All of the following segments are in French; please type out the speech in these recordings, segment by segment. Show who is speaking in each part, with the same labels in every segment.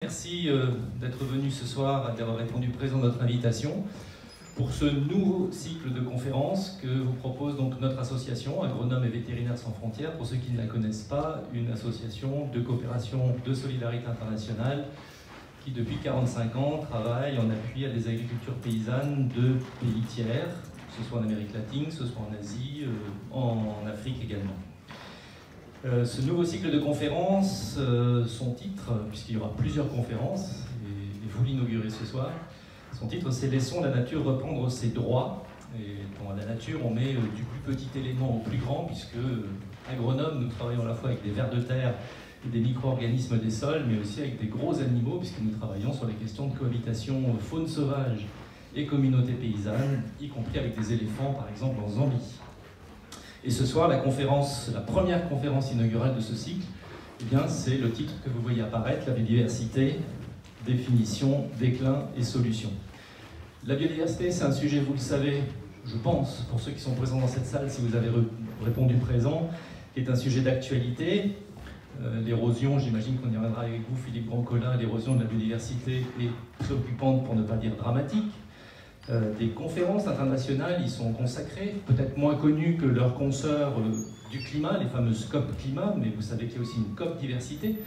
Speaker 1: Merci d'être venu ce soir et d'avoir répondu présent à notre invitation pour ce nouveau cycle de conférences que vous propose donc notre association Agronomes et Vétérinaires sans frontières. Pour ceux qui ne la connaissent pas, une association de coopération de solidarité internationale qui depuis 45 ans travaille en appui à des agricultures paysannes de pays tiers, que ce soit en Amérique latine, que ce soit en Asie, en Afrique également. Ce nouveau cycle de conférences, son titre, puisqu'il y aura plusieurs conférences, et vous l'inaugurez ce soir, son titre c'est « Laissons la nature reprendre ses droits ». Et dans la nature, on met du plus petit élément au plus grand, puisque agronomes, nous travaillons à la fois avec des vers de terre et des micro-organismes des sols, mais aussi avec des gros animaux, puisque nous travaillons sur les questions de cohabitation faune sauvage et communauté paysanne, y compris avec des éléphants, par exemple, en Zambie. Et ce soir, la première conférence inaugurale de ce cycle, eh bien, c'est le titre que vous voyez apparaître, la biodiversité, définition, déclin et solution. La biodiversité, c'est un sujet, vous le savez, je pense, pour ceux qui sont présents dans cette salle, si vous avez répondu présent, qui est un sujet d'actualité. L'érosion, j'imagine qu'on y reviendra avec vous, Philippe Brancola, l'érosion de la biodiversité est préoccupante, pour ne pas dire dramatique. Des conférences internationales y sont consacrées, peut-être moins connues que leurs consoeurs du climat, les fameuses COP climat, mais vous savez qu'il y a aussi une COP diversité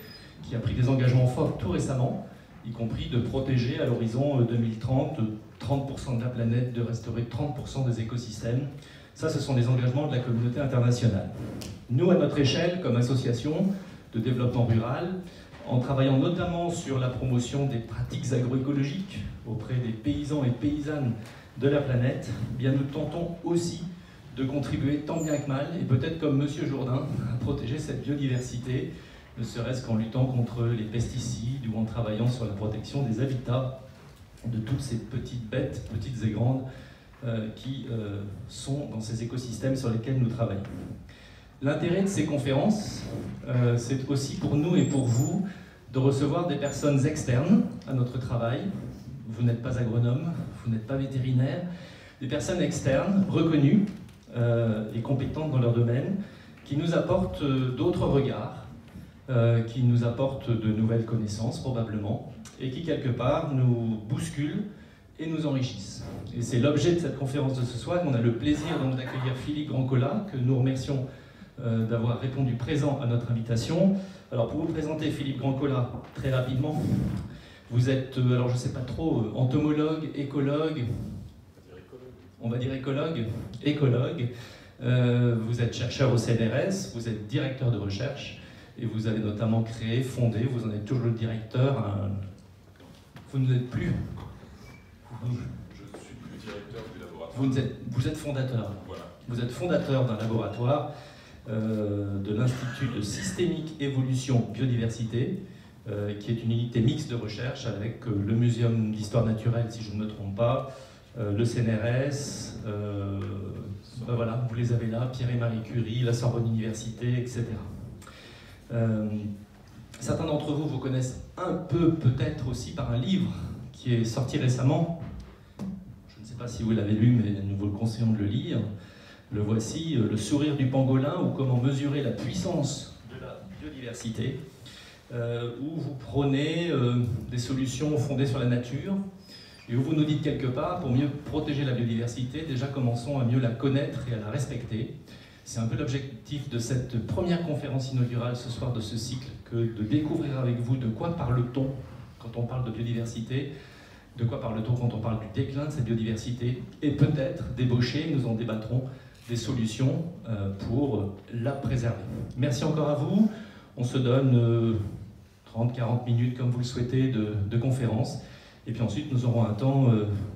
Speaker 1: qui a pris des engagements forts tout récemment, y compris de protéger à l'horizon 2030 30% de la planète, de restaurer 30% des écosystèmes. Ça, ce sont des engagements de la communauté internationale. Nous, à notre échelle, comme association de développement rural, en travaillant notamment sur la promotion des pratiques agroécologiques auprès des paysans et paysannes de la planète, eh bien nous tentons aussi de contribuer tant bien que mal, et peut-être comme Monsieur Jourdain, à protéger cette biodiversité, ne serait-ce qu'en luttant contre les pesticides ou en travaillant sur la protection des habitats de toutes ces petites bêtes, petites et grandes, qui sont dans ces écosystèmes sur lesquels nous travaillons. L'intérêt de ces conférences, c'est aussi pour nous et pour vous de recevoir des personnes externes à notre travail. Vous n'êtes pas agronome, vous n'êtes pas vétérinaire, des personnes externes, reconnues et compétentes dans leur domaine, qui nous apportent d'autres regards, qui nous apportent de nouvelles connaissances probablement, et qui quelque part nous bousculent et nous enrichissent. Et c'est l'objet de cette conférence de ce soir. On a le plaisir donc d'accueillir Philippe Brancola, que nous remercions d'avoir répondu présent à notre invitation. Alors pour vous présenter Philippe Brancola, très rapidement, vous êtes, alors je ne sais pas trop, entomologue, écologue, on va dire écologue, vous êtes chercheur au CNRS, vous êtes directeur de recherche, et vous avez notamment créé, fondé, vous en êtes toujours le directeur, vous ne l'êtes plus.
Speaker 2: Je ne suis plus directeur du laboratoire.
Speaker 1: Vous êtes fondateur.
Speaker 2: Voilà.
Speaker 1: Vous êtes fondateur d'un laboratoire de l'Institut de systémique évolution biodiversité, qui est une unité mixte de recherche avec le Muséum d'histoire naturelle, si je ne me trompe pas, le CNRS, voilà, vous les avez là, Pierre et Marie Curie, la Sorbonne Université, etc. Certains d'entre vous connaissent un peu peut-être aussi par un livre qui est sorti récemment. Je ne sais pas si vous l'avez lu, mais nous vous le conseillons de le lire. Le voici, Le sourire du pangolin, ou comment mesurer la puissance de la biodiversité, où vous prônez des solutions fondées sur la nature, et où vous nous dites quelque part, pour mieux protéger la biodiversité, déjà commençons à mieux la connaître et à la respecter. C'est un peu l'objectif de cette première conférence inaugurale ce soir de ce cycle, que de découvrir avec vous de quoi parle-t-on quand on parle de biodiversité, de quoi parle-t-on quand on parle du déclin de cette biodiversité, et peut-être débaucher, nous en débattrons, des solutions pour la préserver. Merci encore à vous. On se donne 30-40 minutes, comme vous le souhaitez, de conférence. Et puis ensuite, nous aurons un temps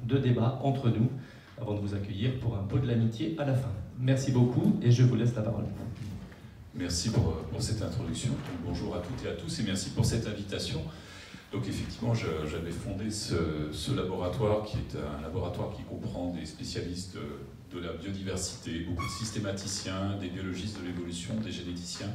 Speaker 1: de débat entre nous, avant de vous accueillir pour un pot de l'amitié à la fin. Merci beaucoup, et je vous laisse la parole.
Speaker 2: Merci pour cette introduction. Donc, bonjour à toutes et à tous, et merci pour cette invitation. Donc effectivement, j'avais fondé ce laboratoire, qui est un laboratoire qui comprend des spécialistes de la biodiversité, beaucoup de systématiciens, des biologistes de l'évolution, des généticiens.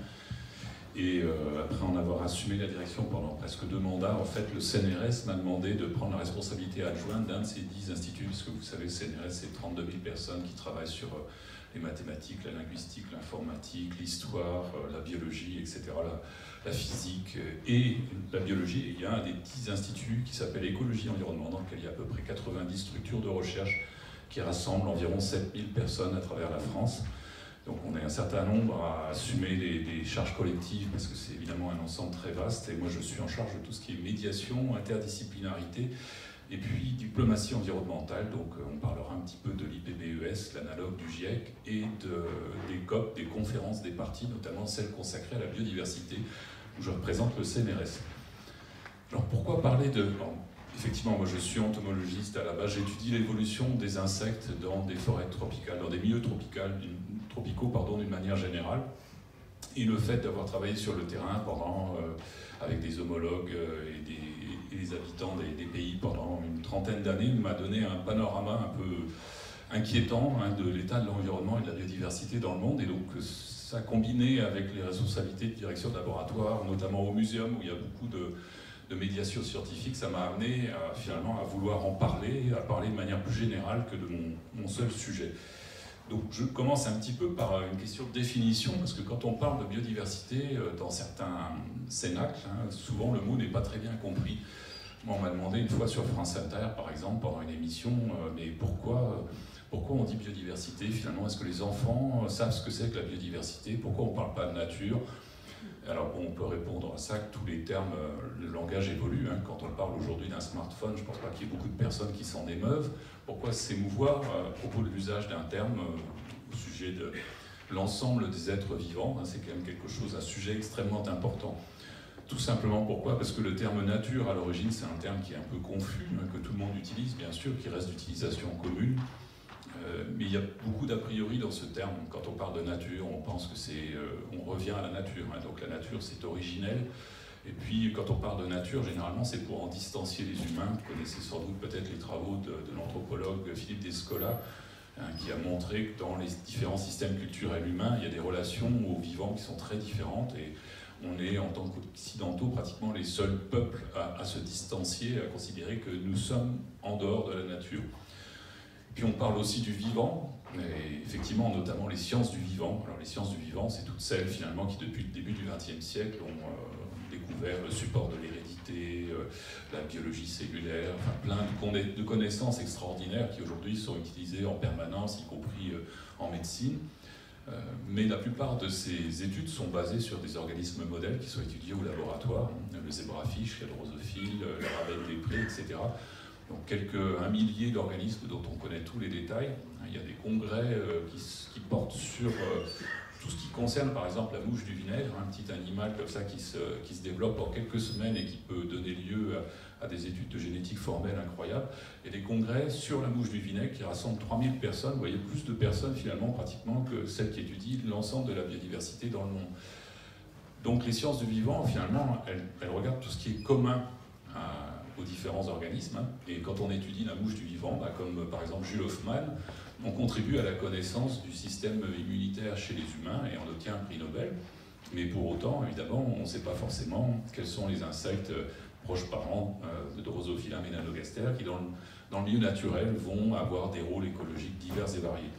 Speaker 2: Et après en avoir assumé la direction pendant presque 2 mandats, en fait, le CNRS m'a demandé de prendre la responsabilité adjointe d'un de ces 10 instituts, puisque vous savez, le CNRS, c'est 32 000 personnes qui travaillent sur les mathématiques, la linguistique, l'informatique, l'histoire, la biologie, etc., la physique et la biologie. Et il y a un des petits instituts qui s'appelle Écologie et Environnement, dans lequel il y a à peu près 90 structures de recherche qui rassemblent environ 7000 personnes à travers la France. Donc on est un certain nombre à assumer des charges collectives, parce que c'est évidemment un ensemble très vaste, et moi je suis en charge de tout ce qui est médiation, interdisciplinarité, et puis diplomatie environnementale. Donc on parlera un petit peu de l'IPBES, l'analogue du GIEC, et des COP, des conférences des parties, notamment celles consacrées à la biodiversité, où je représente le CNRS. Alors pourquoi parler de... Bon, effectivement, moi je suis entomologiste à la base, j'étudie l'évolution des insectes dans des forêts tropicales, dans des milieux tropicaux d'une manière générale. Et le fait d'avoir travaillé sur le terrain avec des homologues et des habitants des pays pendant une trentaine d'années m'a donné un panorama un peu inquiétant de l'état de l'environnement et de la biodiversité dans le monde. Et donc ça combiné avec les responsabilités de direction de laboratoire, notamment au muséum où il y a beaucoup de médiation scientifique, ça m'a amené finalement à vouloir en parler, à parler de manière plus générale que de mon seul sujet. Donc je commence un petit peu par une question de définition, parce que quand on parle de biodiversité dans certains cénacles, souvent le mot n'est pas très bien compris. Moi, on m'a demandé une fois sur France Inter, par exemple, pendant une émission, mais pourquoi on dit biodiversité finalement? Est-ce que les enfants savent ce que c'est que la biodiversité? Pourquoi on ne parle pas de nature? Alors bon, on peut répondre à ça que tous les termes, le langage évolue. Quand on parle aujourd'hui d'un smartphone, je ne pense pas qu'il y ait beaucoup de personnes qui s'en émeuvent. Pourquoi s'émouvoir à propos de l'usage d'un terme au sujet de l'ensemble des êtres vivants? C'est quand même quelque chose, un sujet extrêmement important. Tout simplement pourquoi? Parce que le terme nature, à l'origine, c'est un terme qui est un peu confus, que tout le monde utilise, bien sûr, qui reste d'utilisation commune. Mais il y a beaucoup d'a priori dans ce terme. Quand on parle de nature, on pense que on revient à la nature. Donc la nature, c'est originel. Et puis quand on parle de nature, généralement, c'est pour en distancier les humains. Vous connaissez sans doute peut-être les travaux de l'anthropologue Philippe Descola, qui a montré que dans les différents systèmes culturels humains, il y a des relations aux vivants qui sont très différentes. Et on est, en tant qu'occidentaux, pratiquement les seuls peuples à se distancier, à considérer que nous sommes en dehors de la nature. Puis on parle aussi du vivant, et effectivement notamment les sciences du vivant. Alors les sciences du vivant, c'est toutes celles finalement qui depuis le début du XXe siècle ont découvert le support de l'hérédité, la biologie cellulaire, enfin plein de connaissances extraordinaires qui aujourd'hui sont utilisées en permanence, y compris en médecine. Mais la plupart de ces études sont basées sur des organismes modèles qui sont étudiés au laboratoire, le zébrafiche, la drosophile, la rabeille des prés, etc. Donc un millier d'organismes dont on connaît tous les détails. Il y a des congrès qui portent sur tout ce qui concerne par exemple la mouche du vinaigre, un petit animal comme ça qui se développe en quelques semaines et qui peut donner lieu à des études de génétique formelle incroyables. Et des congrès sur la mouche du vinaigre qui rassemblent 3000 personnes. Vous voyez, plus de personnes finalement pratiquement que celles qui étudient l'ensemble de la biodiversité dans le monde. Donc les sciences du vivant, finalement, elles regardent tout ce qui est commun aux différents organismes. Et quand on étudie la mouche du vivant, comme par exemple Jules Hoffmann, on contribue à la connaissance du système immunitaire chez les humains et on obtient un prix Nobel. Mais pour autant, évidemment, on ne sait pas forcément quels sont les insectes proches parents de Drosophila melanogaster qui, dans le milieu naturel, vont avoir des rôles écologiques divers et variés.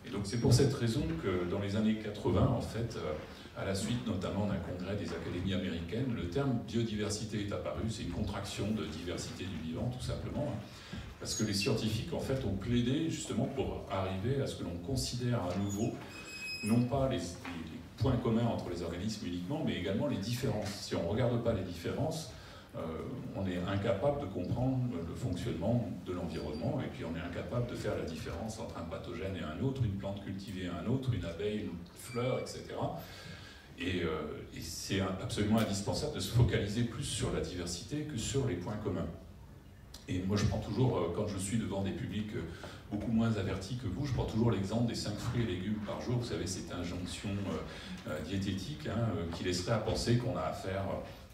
Speaker 2: Et donc c'est pour cette raison que dans les années 80, en fait, à la suite notamment d'un congrès des académies américaines, le terme biodiversité est apparu. C'est une contraction de diversité du vivant, tout simplement. Parce que les scientifiques, en fait, ont plaidé justement pour arriver à ce que l'on considère à nouveau, non pas les points communs entre les organismes uniquement, mais également les différences. Si on ne regarde pas les différences, on est incapable de comprendre le fonctionnement de l'environnement, et puis on est incapable de faire la différence entre un pathogène et un autre, une plante cultivée et un autre, une abeille, une fleur, etc. Et c'est absolument indispensable de se focaliser plus sur la diversité que sur les points communs. Et moi, je prends toujours, quand je suis devant des publics beaucoup moins avertis que vous, je prends toujours l'exemple des 5 fruits et légumes par jour. Vous savez, cette injonction diététique qui laisserait à penser qu'on a affaire,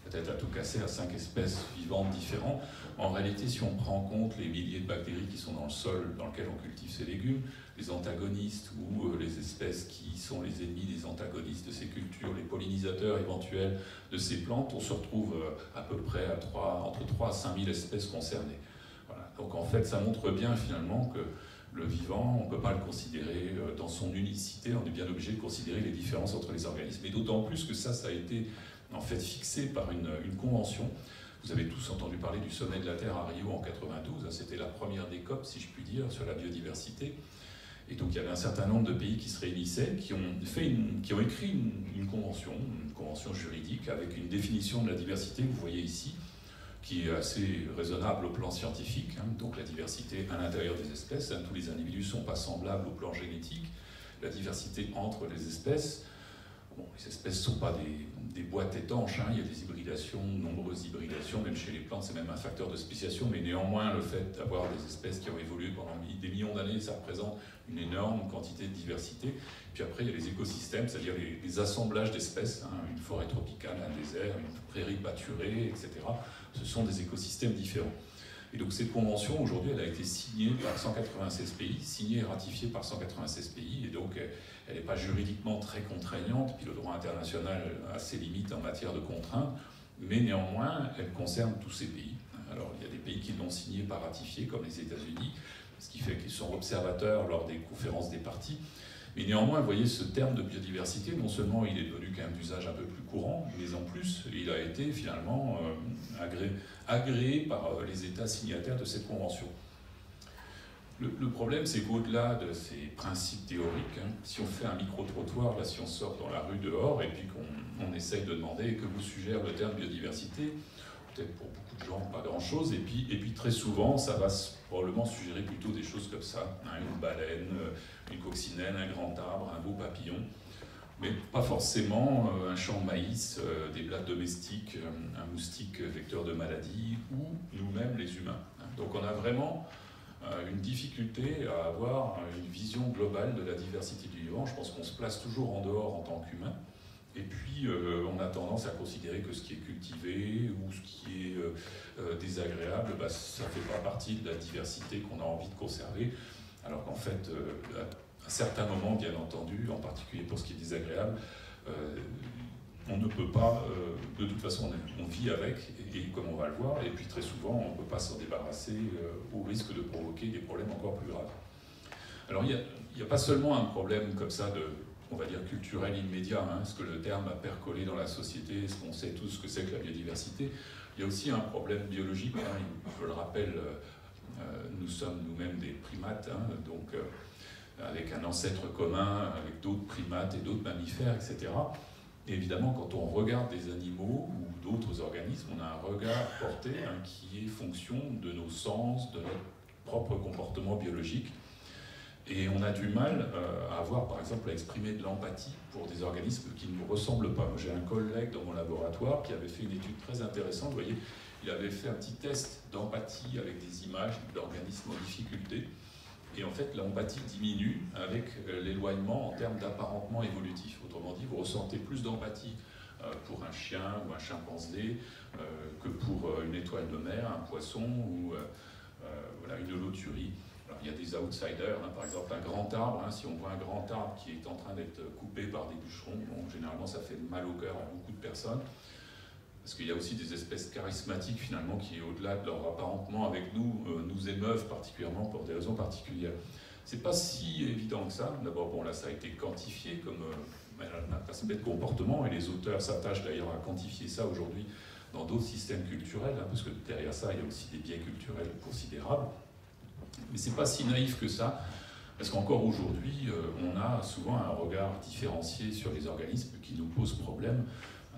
Speaker 2: peut-être à tout casser, à 5 espèces vivantes différentes. En réalité, si on prend en compte les milliers de bactéries qui sont dans le sol dans lequel on cultive ces légumes, les antagonistes ou les espèces qui sont les ennemis des antagonistes de ces cultures, les pollinisateurs éventuels de ces plantes, on se retrouve à peu près entre 3 à 5 000 espèces concernées. Voilà. Donc en fait, ça montre bien finalement que Le vivant, on ne peut pas le considérer dans son unicité, on est bien obligé de considérer les différences entre les organismes. Et d'autant plus que ça a été en fait fixé par une convention. Vous avez tous entendu parler du sommet de la Terre à Rio en 92, c'était la première des COP, si je puis dire, sur la biodiversité. Et donc il y avait un certain nombre de pays qui se réunissaient, qui ont écrit une convention juridique avec une définition de la diversité, que vous voyez ici, qui est assez raisonnable au plan scientifique. Donc la diversité à l'intérieur des espèces, tous les individus ne sont pas semblables au plan génétique. La diversité entre les espèces, bon, les espèces ne sont pas des boîtes étanches, il y a des hybridations, de nombreuses hybridations, même chez les plantes, c'est même un facteur de spéciation, mais néanmoins, le fait d'avoir des espèces qui ont évolué pendant des millions d'années, ça représente une énorme quantité de diversité. Puis après, il y a les écosystèmes, c'est-à-dire les assemblages d'espèces, une forêt tropicale, un désert, une prairie pâturée, etc. Ce sont des écosystèmes différents. Et donc cette convention, aujourd'hui, elle a été signée par 196 pays, signée et ratifiée par 196 pays, et donc elle n'est pas juridiquement très contraignante, puis le droit international a ses limites en matière de contraintes, mais néanmoins, elle concerne tous ces pays. Alors il y a des pays qui l'ont signée par ratifié, comme les États-Unis, ce qui fait qu'ils sont observateurs lors des conférences des parties. Mais néanmoins, vous voyez, ce terme de biodiversité, non seulement il est devenu quand même d'usage un peu plus courant, mais en plus, il a été finalement agréé par les États signataires de cette convention. Le problème, c'est qu'au-delà de ces principes théoriques, si on fait un micro-trottoir, là, si on sort dans la rue dehors, et puis qu'on essaye de demander que vous suggère le terme biodiversité, peut-être pour beaucoup de gens, pas grand-chose, et puis très souvent, ça va probablement suggérer plutôt des choses comme ça, une baleine, une coccinelle, un grand arbre, un beau papillon, mais pas forcément un champ de maïs, des blattes domestiques, un moustique vecteur de maladie, ou nous-mêmes les humains. Donc on a vraiment une difficulté à avoir une vision globale de la diversité du vivant. Je pense qu'on se place toujours en dehors en tant qu'humain. Et puis, on a tendance à considérer que ce qui est cultivé ou ce qui est désagréable, ça ne fait pas partie de la diversité qu'on a envie de conserver. Alors qu'en fait, à certains moments, bien entendu, en particulier pour ce qui est désagréable, on ne peut pas, de toute façon, on vit avec, et comme on va le voir, et puis très souvent, on ne peut pas s'en débarrasser au risque de provoquer des problèmes encore plus graves. Alors, il n'y a pas seulement un problème comme ça de, on va dire, culturel immédiat, ce que le terme a percolé dans la société, ce qu'on sait tous ce que c'est que la biodiversité. Il y a aussi un problème biologique, je le rappelle, nous sommes nous-mêmes des primates, donc avec un ancêtre commun, avec d'autres primates et d'autres mammifères, etc. Et évidemment, quand on regarde des animaux ou d'autres organismes, on a un regard porté qui est fonction de nos sens, de notre propre comportement biologique. Et on a du mal à avoir, par exemple, à exprimer de l'empathie pour des organismes qui ne nous ressemblent pas. J'ai un collègue dans mon laboratoire qui avait fait une étude très intéressante. Vous voyez, il avait fait un petit test d'empathie avec des images d'organismes en difficulté. Et en fait, l'empathie diminue avec l'éloignement en termes d'apparentement évolutif. Autrement dit, vous ressentez plus d'empathie pour un chien ou un chimpanzé que pour une étoile de mer, un poisson ou voilà, une loturie. Alors, il y a des outsiders, par exemple un grand arbre. Si on voit un grand arbre qui est en train d'être coupé par des bûcherons, bon, généralement ça fait mal au cœur à beaucoup de personnes. Parce qu'il y a aussi des espèces charismatiques finalement qui, au-delà de leur apparentement avec nous, nous émeuvent particulièrement pour des raisons particulières. C'est pas si évident que ça. D'abord, bon, là ça a été quantifié comme un aspect de comportement, et les auteurs s'attachent d'ailleurs à quantifier ça aujourd'hui dans d'autres systèmes culturels, parce que derrière ça, il y a aussi des biais culturels considérables. Mais c'est pas si naïf que ça, parce qu'encore aujourd'hui, on a souvent un regard différencié sur les organismes qui nous pose problème.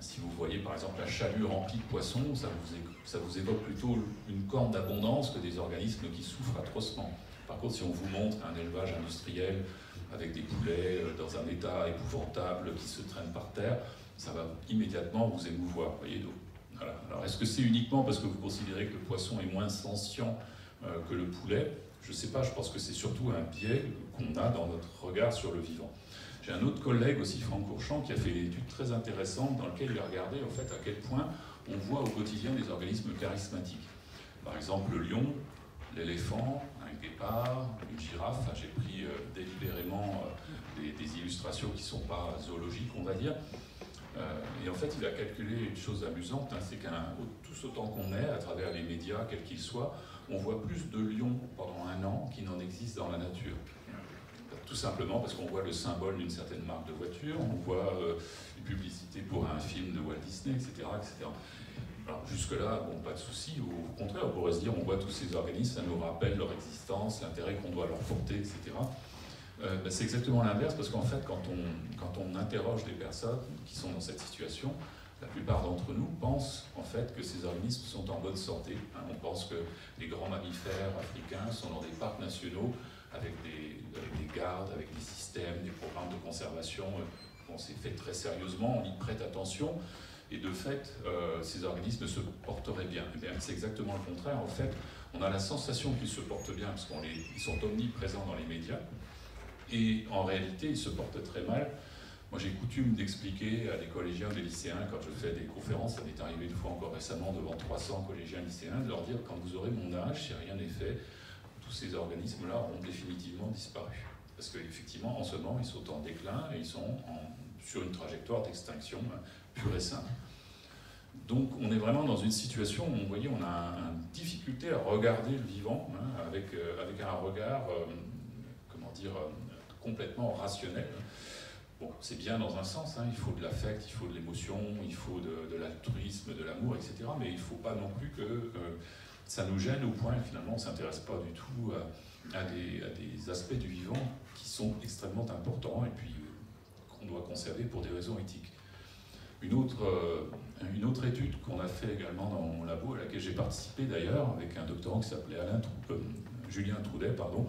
Speaker 2: Si vous voyez par exemple un chalut rempli de poissons, ça vous évoque plutôt une corne d'abondance que des organismes qui souffrent atrocement. Par contre, si on vous montre un élevage industriel avec des poulets dans un état épouvantable qui se traînent par terre, ça va immédiatement vous émouvoir. Voyez, donc, voilà. Alors, est-ce que c'est uniquement parce que vous considérez que le poisson est moins sentient que le poulet? Je ne sais pas, je pense que c'est surtout un biais qu'on a dans notre regard sur le vivant. J'ai un autre collègue aussi, Franck Courchamp, qui a fait une étude très intéressante dans laquelle il a regardé en fait, à quel point on voit au quotidien des organismes charismatiques. Par exemple, le lion, l'éléphant, un guépard, une girafe. J'ai pris délibérément des illustrations qui ne sont pas zoologiques, on va dire. Et en fait, il a calculé une chose amusante, hein, c'est qu'à tous autant qu'on est, à travers les médias, quels qu'ils soient, on voit plus de lions pendant un an qu'il n'en existe dans la nature. Tout simplement parce qu'on voit le symbole d'une certaine marque de voiture, on voit une publicité pour un film de Walt Disney, etc. etc. Alors jusque-là, bon, pas de souci, au contraire, on pourrait se dire, on voit tous ces organismes, ça nous rappelle leur existence, l'intérêt qu'on doit leur porter, etc. C'est exactement l'inverse, parce qu'en fait, quand on interroge des personnes qui sont dans cette situation, la plupart d'entre nous pensent en fait que ces organismes sont en bonne santé. On pense que les grands mammifères africains sont dans des parcs nationaux avec des gardes, avec des systèmes, des programmes de conservation. On s'est fait très sérieusement, on y prête attention, et de fait, ces organismes se porteraient bien. C'est exactement le contraire. En fait, on a la sensation qu'ils se portent bien, parce qu'ils sont omniprésents dans les médias, et en réalité, ils se portent très mal. Moi, j'ai coutume d'expliquer à des collégiens ou des lycéens, quand je fais des conférences, ça m'est arrivé une fois encore récemment devant 300 collégiens lycéens, de leur dire, quand vous aurez mon âge, si rien n'est fait, tous ces organismes-là auront définitivement disparu. Parce qu'effectivement, en ce moment, ils sont en déclin et ils sont sur une trajectoire d'extinction pure et simple. Donc, on est vraiment dans une situation où, vous voyez, on a une difficulté à regarder le vivant avec un regard, comment dire, complètement rationnel. Bon, c'est bien dans un sens, il faut de l'affect, il faut de l'émotion, il faut de l'altruisme, de l'amour, etc. Mais il ne faut pas non plus que ça nous gêne au point que finalement on ne s'intéresse pas du tout à des aspects du vivant qui sont extrêmement importants et puis qu'on doit conserver pour des raisons éthiques. Une autre étude qu'on a fait également dans mon labo, à laquelle j'ai participé d'ailleurs, avec un doctorant qui s'appelait Julien Troudet, pardon.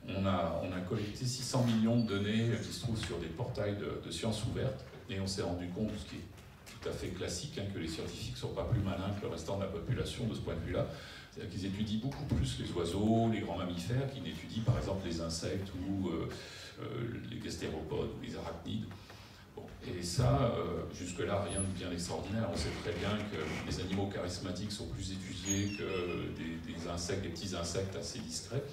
Speaker 2: On a collecté 600 millions de données qui se trouvent sur des portails de sciences ouvertes, et on s'est rendu compte, ce qui est tout à fait classique, que les scientifiques ne sont pas plus malins que le restant de la population de ce point de vue-là. C'est-à-dire qu'ils étudient beaucoup plus les oiseaux, les grands mammifères, qu'ils n'étudient par exemple les insectes ou les gastéropodes ou les arachnides. Bon, et ça, jusque-là, rien de bien extraordinaire. On sait très bien que les animaux charismatiques sont plus étudiés que des insectes, des petits insectes assez discrets.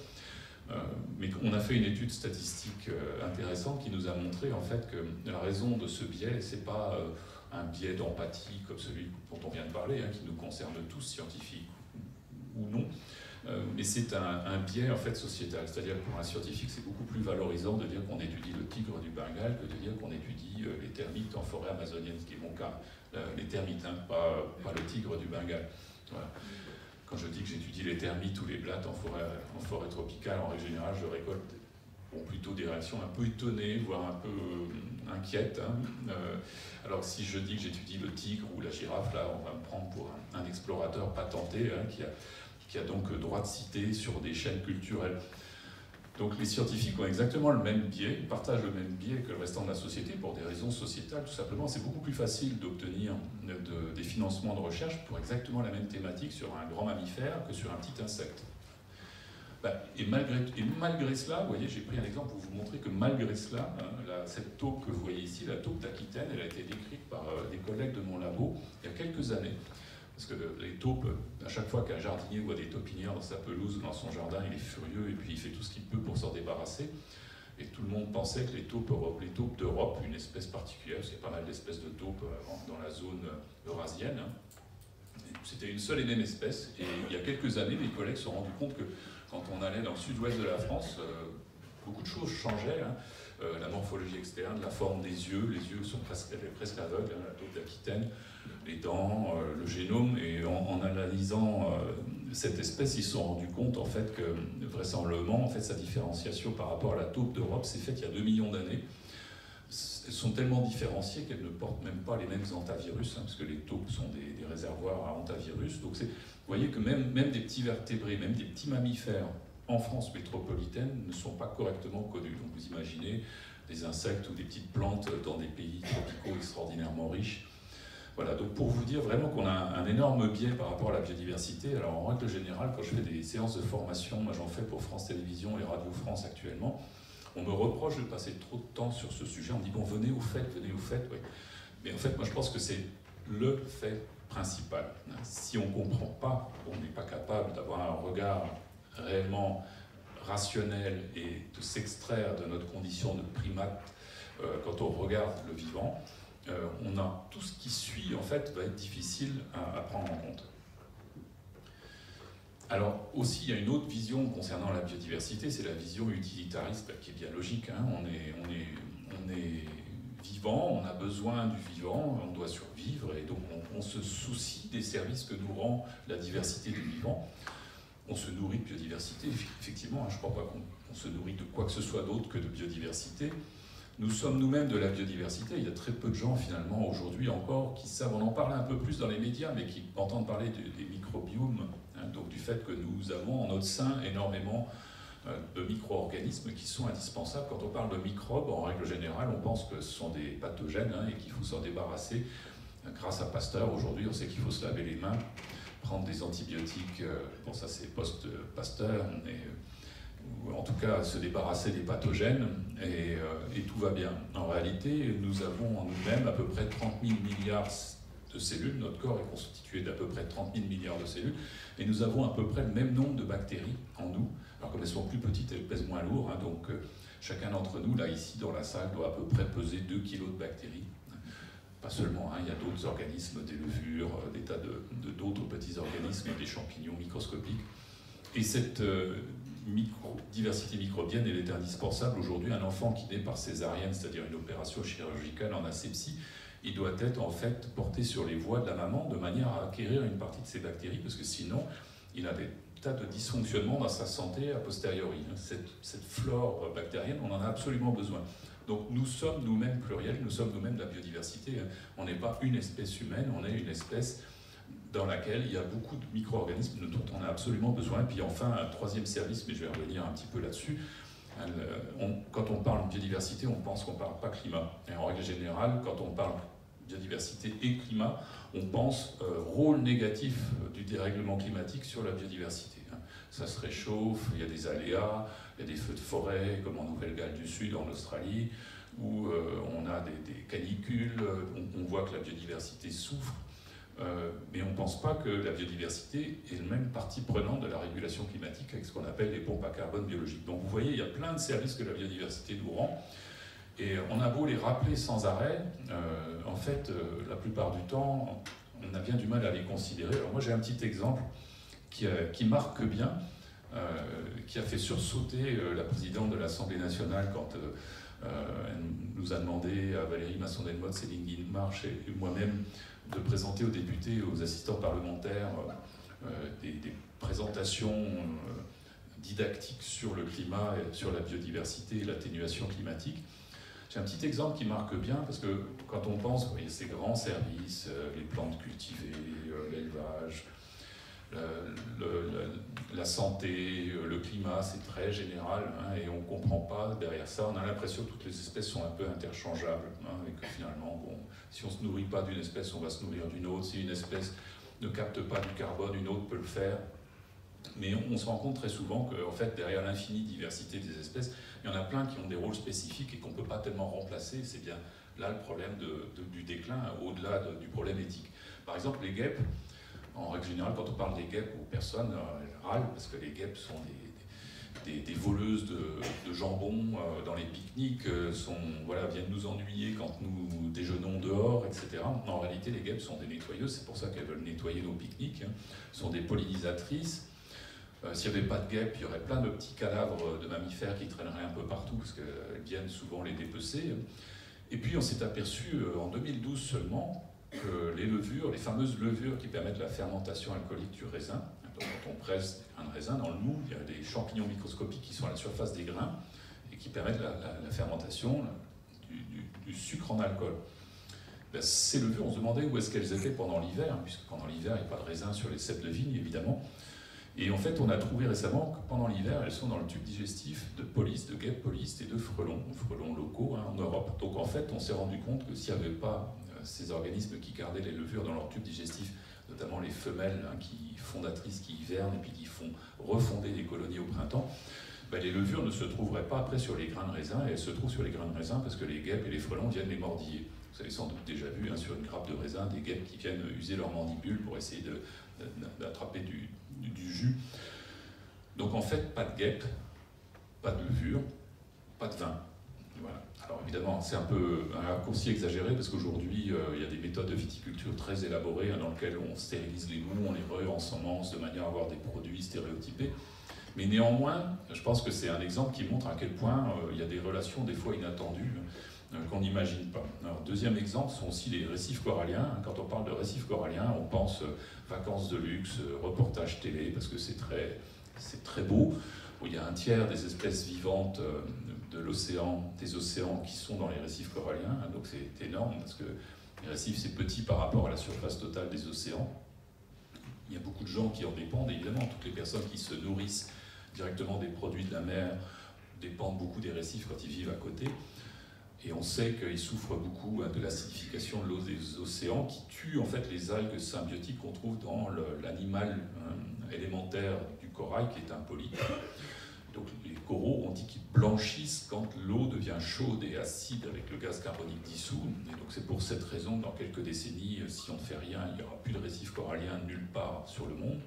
Speaker 2: Mais on a fait une étude statistique intéressante qui nous a montré en fait que la raison de ce biais, c'est pas un biais d'empathie comme celui dont on vient de parler, qui nous concerne tous, scientifiques ou non, mais c'est un biais en fait sociétal. C'est-à-dire que pour un scientifique, c'est beaucoup plus valorisant de dire qu'on étudie le tigre du Bengale que de dire qu'on étudie les termites en forêt amazonienne, ce qui est mon cas. Les termites, pas le tigre du Bengale. Voilà. Quand je dis que j'étudie les termites ou les blattes en forêt tropicale, en règle générale, je récolte plutôt des réactions un peu étonnées, voire un peu inquiètes. Alors que si je dis que j'étudie le tigre ou la girafe, là, on va me prendre pour un explorateur patenté qui a donc droit de citer sur des chaînes culturelles. Donc les scientifiques ont exactement le même biais, ils partagent le même biais que le restant de la société pour des raisons sociétales, tout simplement. C'est beaucoup plus facile d'obtenir des financements de recherche pour exactement la même thématique sur un grand mammifère que sur un petit insecte. Et malgré cela, vous voyez, j'ai pris un exemple pour vous montrer que malgré cela, cette taupe que vous voyez ici, la taupe d'Aquitaine, elle a été décrite par des collègues de mon labo il y a quelques années. Parce que les taupes, à chaque fois qu'un jardinier voit des taupinières dans sa pelouse ou dans son jardin, il est furieux et puis il fait tout ce qu'il peut pour s'en débarrasser. Et tout le monde pensait que les taupes d'Europe, une espèce particulière, parce qu'il y a pas mal d'espèces de taupes dans la zone eurasienne, c'était une seule et même espèce. Et il y a quelques années, les collègues se sont rendus compte que quand on allait dans le sud-ouest de la France, beaucoup de choses changeaient. La morphologie externe, la forme des yeux, les yeux sont presque aveugles, la taupe d'Aquitaine, les dents, le génome, et en analysant cette espèce, ils se sont rendus compte en fait que vraisemblablement, en fait, sa différenciation par rapport à la taupe d'Europe s'est faite il y a 2 millions d'années. Elles sont tellement différenciées qu'elles ne portent même pas les mêmes hantavirus, parce que les taupes sont des réservoirs à hantavirus. Donc vous voyez que même des petits vertébrés, même des petits mammifères en France métropolitaine ne sont pas correctement connus. Donc vous imaginez des insectes ou des petites plantes dans des pays tropicaux extraordinairement riches. Voilà, donc pour vous dire vraiment qu'on a un énorme biais par rapport à la biodiversité. Alors en règle générale, quand je fais des séances de formation, moi j'en fais pour France Télévisions et Radio France actuellement, on me reproche de passer trop de temps sur ce sujet. On me dit bon, venez au fait, oui. Mais en fait, moi je pense que c'est le fait principal. Si on ne comprend pas, on n'est pas capable d'avoir un regard réellement rationnel et de s'extraire de notre condition de primate quand on regarde le vivant, tout ce qui suit en fait va être difficile à prendre en compte. Alors aussi, il y a une autre vision concernant la biodiversité, c'est la vision utilitariste, qui est bien logique. Hein. On est vivant, on a besoin du vivant, on doit survivre, et donc on se soucie des services que nous rend la diversité des vivants. On se nourrit de biodiversité, effectivement, hein, je ne crois pas qu'on se nourrit de quoi que ce soit d'autre que de biodiversité. Nous sommes nous-mêmes de la biodiversité. Il y a très peu de gens, finalement, aujourd'hui encore, qui savent, on en parle un peu plus dans les médias, mais qui entendent parler des microbiomes, hein, donc du fait que nous avons en notre sein énormément de micro-organismes qui sont indispensables. Quand on parle de microbes, en règle générale, on pense que ce sont des pathogènes, hein, et qu'il faut s'en débarrasser. Grâce à Pasteur, aujourd'hui, on sait qu'il faut se laver les mains, prendre des antibiotiques, bon ça c'est post-Pasteur, mais en tout cas se débarrasser des pathogènes, et tout va bien. En réalité, nous avons en nous-mêmes à peu près 30 000 milliards de cellules, notre corps est constitué d'à peu près 30 000 milliards de cellules, et nous avons à peu près le même nombre de bactéries en nous. Alors comme elles sont plus petites, elles pèsent moins lourd, hein, donc chacun d'entre nous, là ici dans la salle, doit à peu près peser 2 kg de bactéries. Pas seulement, hein, il y a d'autres organismes, des levures, des tas d'autres petits organismes, des champignons microscopiques. Et cette diversité microbienne, elle est indispensable aujourd'hui. Un enfant qui naît par césarienne, c'est-à-dire une opération chirurgicale en asepsie, il doit être en fait porté sur les voies de la maman de manière à acquérir une partie de ces bactéries, parce que sinon, il a des tas de dysfonctionnements dans sa santé a posteriori. Cette flore bactérienne, on en a absolument besoin. Donc nous sommes nous-mêmes pluriels, nous sommes nous-mêmes de la biodiversité. On n'est pas une espèce humaine, on est une espèce dans laquelle il y a beaucoup de micro-organismes dont on a absolument besoin. Et puis enfin, un troisième service, mais je vais revenir un petit peu là-dessus. Quand on parle de biodiversité, on pense qu'on ne parle pas climat. Et en règle générale, quand on parle biodiversité et climat, on pense rôle négatif du dérèglement climatique sur la biodiversité. Ça se réchauffe, il y a des aléas, il y a des feux de forêt, comme en Nouvelle-Galles du Sud, en Australie, où on a des canicules, on voit que la biodiversité souffre, mais on ne pense pas que la biodiversité est elle-même partie prenante de la régulation climatique avec ce qu'on appelle les pompes à carbone biologiques. Donc vous voyez, il y a plein de services que la biodiversité nous rend, et on a beau les rappeler sans arrêt, en fait, la plupart du temps, on a bien du mal à les considérer. Alors moi j'ai un petit exemple qui marque bien, qui a fait sursauter la présidente de l'Assemblée nationale quand elle nous a demandé, à Valérie Masson-Delmotte, Céline Guilmarche et moi-même, de présenter aux députés, aux assistants parlementaires, des présentations didactiques sur le climat, sur la biodiversité et l'atténuation climatique. J'ai un petit exemple qui marque bien, parce que quand on pense, vous voyez, ces grands services, les plantes cultivées, l'élevage, la santé, le climat, c'est très général, hein, et on ne comprend pas derrière ça. On a l'impression que toutes les espèces sont un peu interchangeables, hein, et que finalement, bon, si on ne se nourrit pas d'une espèce, on va se nourrir d'une autre. Si une espèce ne capte pas du carbone, une autre peut le faire. Mais on se rend compte très souvent qu'en fait, derrière l'infinie diversité des espèces, il y en a plein qui ont des rôles spécifiques et qu'on ne peut pas tellement remplacer. C'est bien là le problème du déclin, au-delà du problème éthique. Par exemple, les guêpes, en règle générale, quand on parle des guêpes aux personnes, elles râlent parce que les guêpes sont des voleuses de jambon dans les pique-niques, viennent nous ennuyer quand nous déjeunons dehors, etc. En réalité, les guêpes sont des nettoyeuses, c'est pour ça qu'elles veulent nettoyer nos pique-niques. Hein. Sont des pollinisatrices. S'il n'y avait pas de guêpes, il y aurait plein de petits cadavres de mammifères qui traîneraient un peu partout, parce qu'elles viennent souvent les dépecer. Et puis on s'est aperçu en 2012 seulement que les levures, les fameuses levures qui permettent la fermentation alcoolique du raisin, donc quand on presse des grains de raisin, dans le mou, il y a des champignons microscopiques qui sont à la surface des grains et qui permettent la fermentation du sucre en alcool. Ben, ces levures, on se demandait où est-ce qu'elles étaient pendant l'hiver, hein, puisque pendant l'hiver, il n'y a pas de raisin sur les ceps de vigne, évidemment. Et en fait, on a trouvé récemment que pendant l'hiver, elles sont dans le tube digestif de polis, de guêpes polis et de frelons locaux, hein, en Europe. Donc en fait, on s'est rendu compte que s'il n'y avait pas ces organismes qui gardaient les levures dans leur tube digestif, notamment les femelles, hein, fondatrices qui hivernent et puis qui font refonder des colonies au printemps, ben les levures ne se trouveraient pas après sur les grains de raisin, et elles se trouvent sur les grains de raisin parce que les guêpes et les frelons viennent les mordiller. Vous avez sans doute déjà vu, hein, sur une grappe de raisin, des guêpes qui viennent user leurs mandibules pour essayer d'attraper du jus. Donc en fait, pas de guêpes, pas de levure, pas de vin. Voilà. Alors évidemment, c'est un peu un raccourci exagéré parce qu'aujourd'hui, il y a des méthodes de viticulture très élaborées dans lesquelles on stérilise les moûts, on les re-ensemence de manière à avoir des produits stéréotypés. Mais néanmoins, je pense que c'est un exemple qui montre à quel point il y a des relations des fois inattendues qu'on n'imagine pas. Alors, deuxième exemple sont aussi les récifs coralliens. Quand on parle de récifs coralliens, on pense vacances de luxe, reportages télé, parce que c'est très beau, où il y a un tiers des espèces vivantes de l'océan, des océans qui sont dans les récifs coralliens. Donc c'est énorme, parce que les récifs, c'est petit par rapport à la surface totale des océans. Il y a beaucoup de gens qui en dépendent, évidemment, toutes les personnes qui se nourrissent directement des produits de la mer dépendent beaucoup des récifs quand ils vivent à côté. Et on sait qu'ils souffrent beaucoup de l'acidification de l'eau des océans qui tue en fait les algues symbiotiques qu'on trouve dans l'animal élémentaire du corail qui est un polype. Donc les coraux, on dit qu'ils blanchissent quand l'eau devient chaude et acide avec le gaz carbonique dissous. Et donc c'est pour cette raison que dans quelques décennies, si on ne fait rien, il n'y aura plus de récifs coralliens nulle part sur le monde.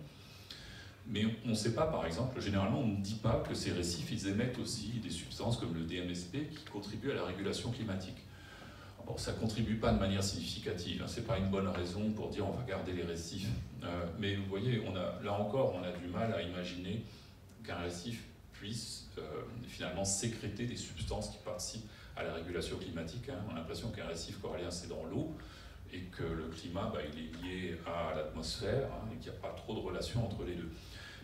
Speaker 2: Mais on ne sait pas, par exemple, généralement on ne dit pas que ces récifs, ils émettent aussi des substances comme le DMSP qui contribuent à la régulation climatique. Bon, ça ne contribue pas de manière significative, ce n'est pas une bonne raison pour dire on va garder les récifs. Mais vous voyez, là encore, on a du mal à imaginer qu'un récif puisse finalement sécréter des substances qui participent à la régulation climatique. On a l'impression qu'un récif corallien, c'est dans l'eau, et que le climat, il est lié à l'atmosphère, et qu'il n'y a pas trop de relation entre les deux.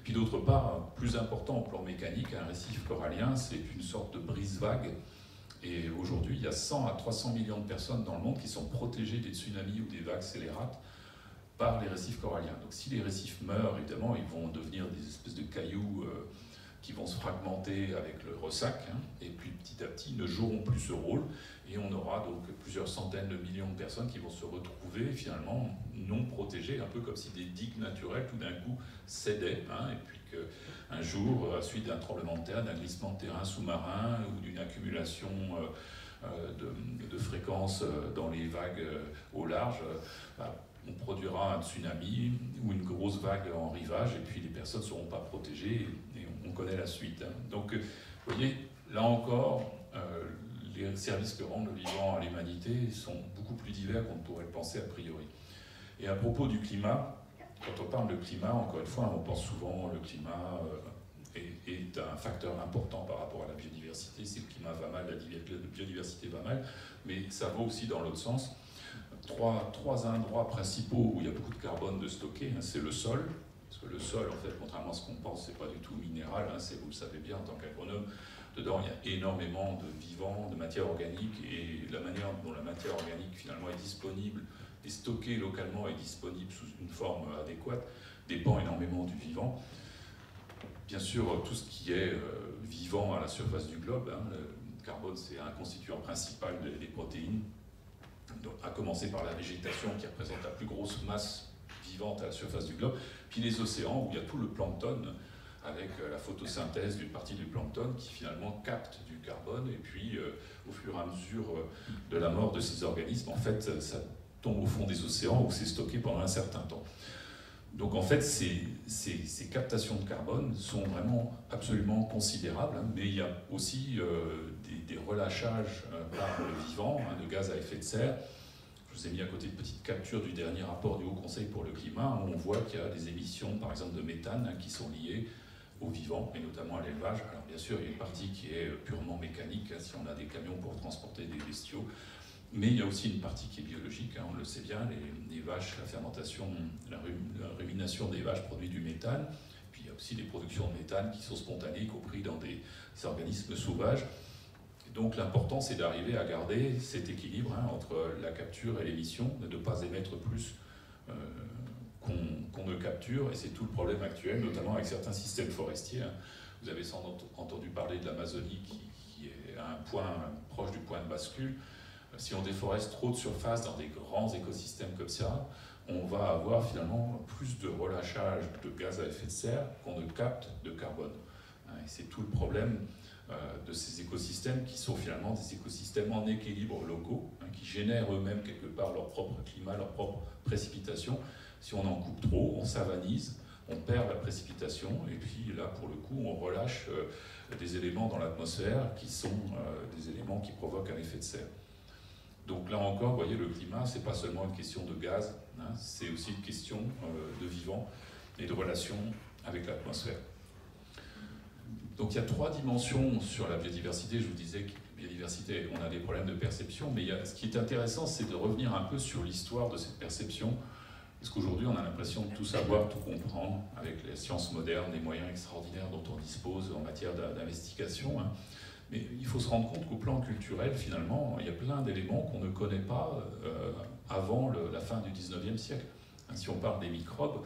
Speaker 2: Puis d'autre part, plus important au plan mécanique, un récif corallien, c'est une sorte de brise-vague. Et aujourd'hui, il y a 100 à 300 millions de personnes dans le monde qui sont protégées des tsunamis ou des vagues scélérates par les récifs coralliens. Donc si les récifs meurent, évidemment, ils vont devenir des espèces de cailloux qui vont se fragmenter avec le ressac, et puis petit à petit, ils ne joueront plus ce rôle. Et on aura donc plusieurs centaines de millions de personnes qui vont se retrouver finalement non protégées, un peu comme si des digues naturelles tout d'un coup cédaient, et puis qu'un jour, à la suite d'un tremblement de terre, d'un glissement de terrain sous-marin ou d'une accumulation de fréquences dans les vagues au large, on produira un tsunami ou une grosse vague en rivage, et puis les personnes ne seront pas protégées, et on connaît la suite. Donc, vous voyez, là encore, les services que rend le vivant à l'humanité sont beaucoup plus divers qu'on ne pourrait le penser a priori. Et à propos du climat, quand on parle de climat, encore une fois, on pense souvent le climat est un facteur important par rapport à la biodiversité. Si le climat va mal, la biodiversité va mal, mais ça va aussi dans l'autre sens. Trois endroits principaux où il y a beaucoup de carbone de stocké, c'est le sol, parce que le sol, en fait, contrairement à ce qu'on pense, c'est pas du tout minéral, vous le savez bien en tant qu'agronome. Dedans, il y a énormément de vivants, de matière organique, et la manière dont la matière organique finalement est disponible, est stockée localement et disponible sous une forme adéquate, dépend énormément du vivant. Bien sûr, tout ce qui est vivant à la surface du globe, le carbone c'est un constituant principal des protéines, donc, à commencer par la végétation qui représente la plus grosse masse vivante à la surface du globe, puis les océans où il y a tout le plancton, avec la photosynthèse d'une partie du plancton qui finalement capte du carbone, et puis au fur et à mesure de la mort de ces organismes, en fait, ça tombe au fond des océans où c'est stocké pendant un certain temps. Donc en fait, ces captations de carbone sont vraiment absolument considérables, mais il y a aussi des relâchages par le vivant de gaz à effet de serre. Je vous ai mis à côté une petite capture du dernier rapport du Haut Conseil pour le climat, où on voit qu'il y a des émissions, par exemple de méthane, qui sont liées au vivant, et notamment à l'élevage. Alors bien sûr, il y a une partie qui est purement mécanique, si on a des camions pour transporter des bestiaux, mais il y a aussi une partie qui est biologique, on le sait bien, les vaches, la fermentation, la rumination des vaches produit du méthane, puis il y a aussi des productions de méthane qui sont spontanées, y compris dans des organismes sauvages. Et donc l'important, c'est d'arriver à garder cet équilibre entre la capture et l'émission, de ne pas émettre plus qu'on ne capture, et c'est tout le problème actuel, notamment avec certains systèmes forestiers. Vous avez sans doute entendu parler de l'Amazonie qui est à un point proche du point de bascule. Si on déforeste trop de surface dans des grands écosystèmes comme ça, on va avoir finalement plus de relâchage de gaz à effet de serre qu'on ne capte de carbone. Et c'est tout le problème de ces écosystèmes qui sont finalement des écosystèmes en équilibre locaux, qui génèrent eux-mêmes quelque part leur propre climat, leur propre précipitation. Si on en coupe trop, on savanise, on perd la précipitation, et puis là, pour le coup, on relâche des éléments dans l'atmosphère qui sont des éléments qui provoquent un effet de serre. Donc là encore, vous voyez, le climat, c'est pas seulement une question de gaz, hein, c'est aussi une question de vivant et de relation avec l'atmosphère. Donc il y a 3 dimensions sur la biodiversité. Je vous disais que la biodiversité, on a des problèmes de perception, mais ce qui est intéressant, c'est de revenir un peu sur l'histoire de cette perception, parce qu'aujourd'hui, on a l'impression de tout savoir, tout comprendre, avec les sciences modernes, les moyens extraordinaires dont on dispose en matière d'investigation. Hein. Mais il faut se rendre compte qu'au plan culturel, finalement, il y a plein d'éléments qu'on ne connaît pas avant la fin du 19e siècle. Si on parle des microbes,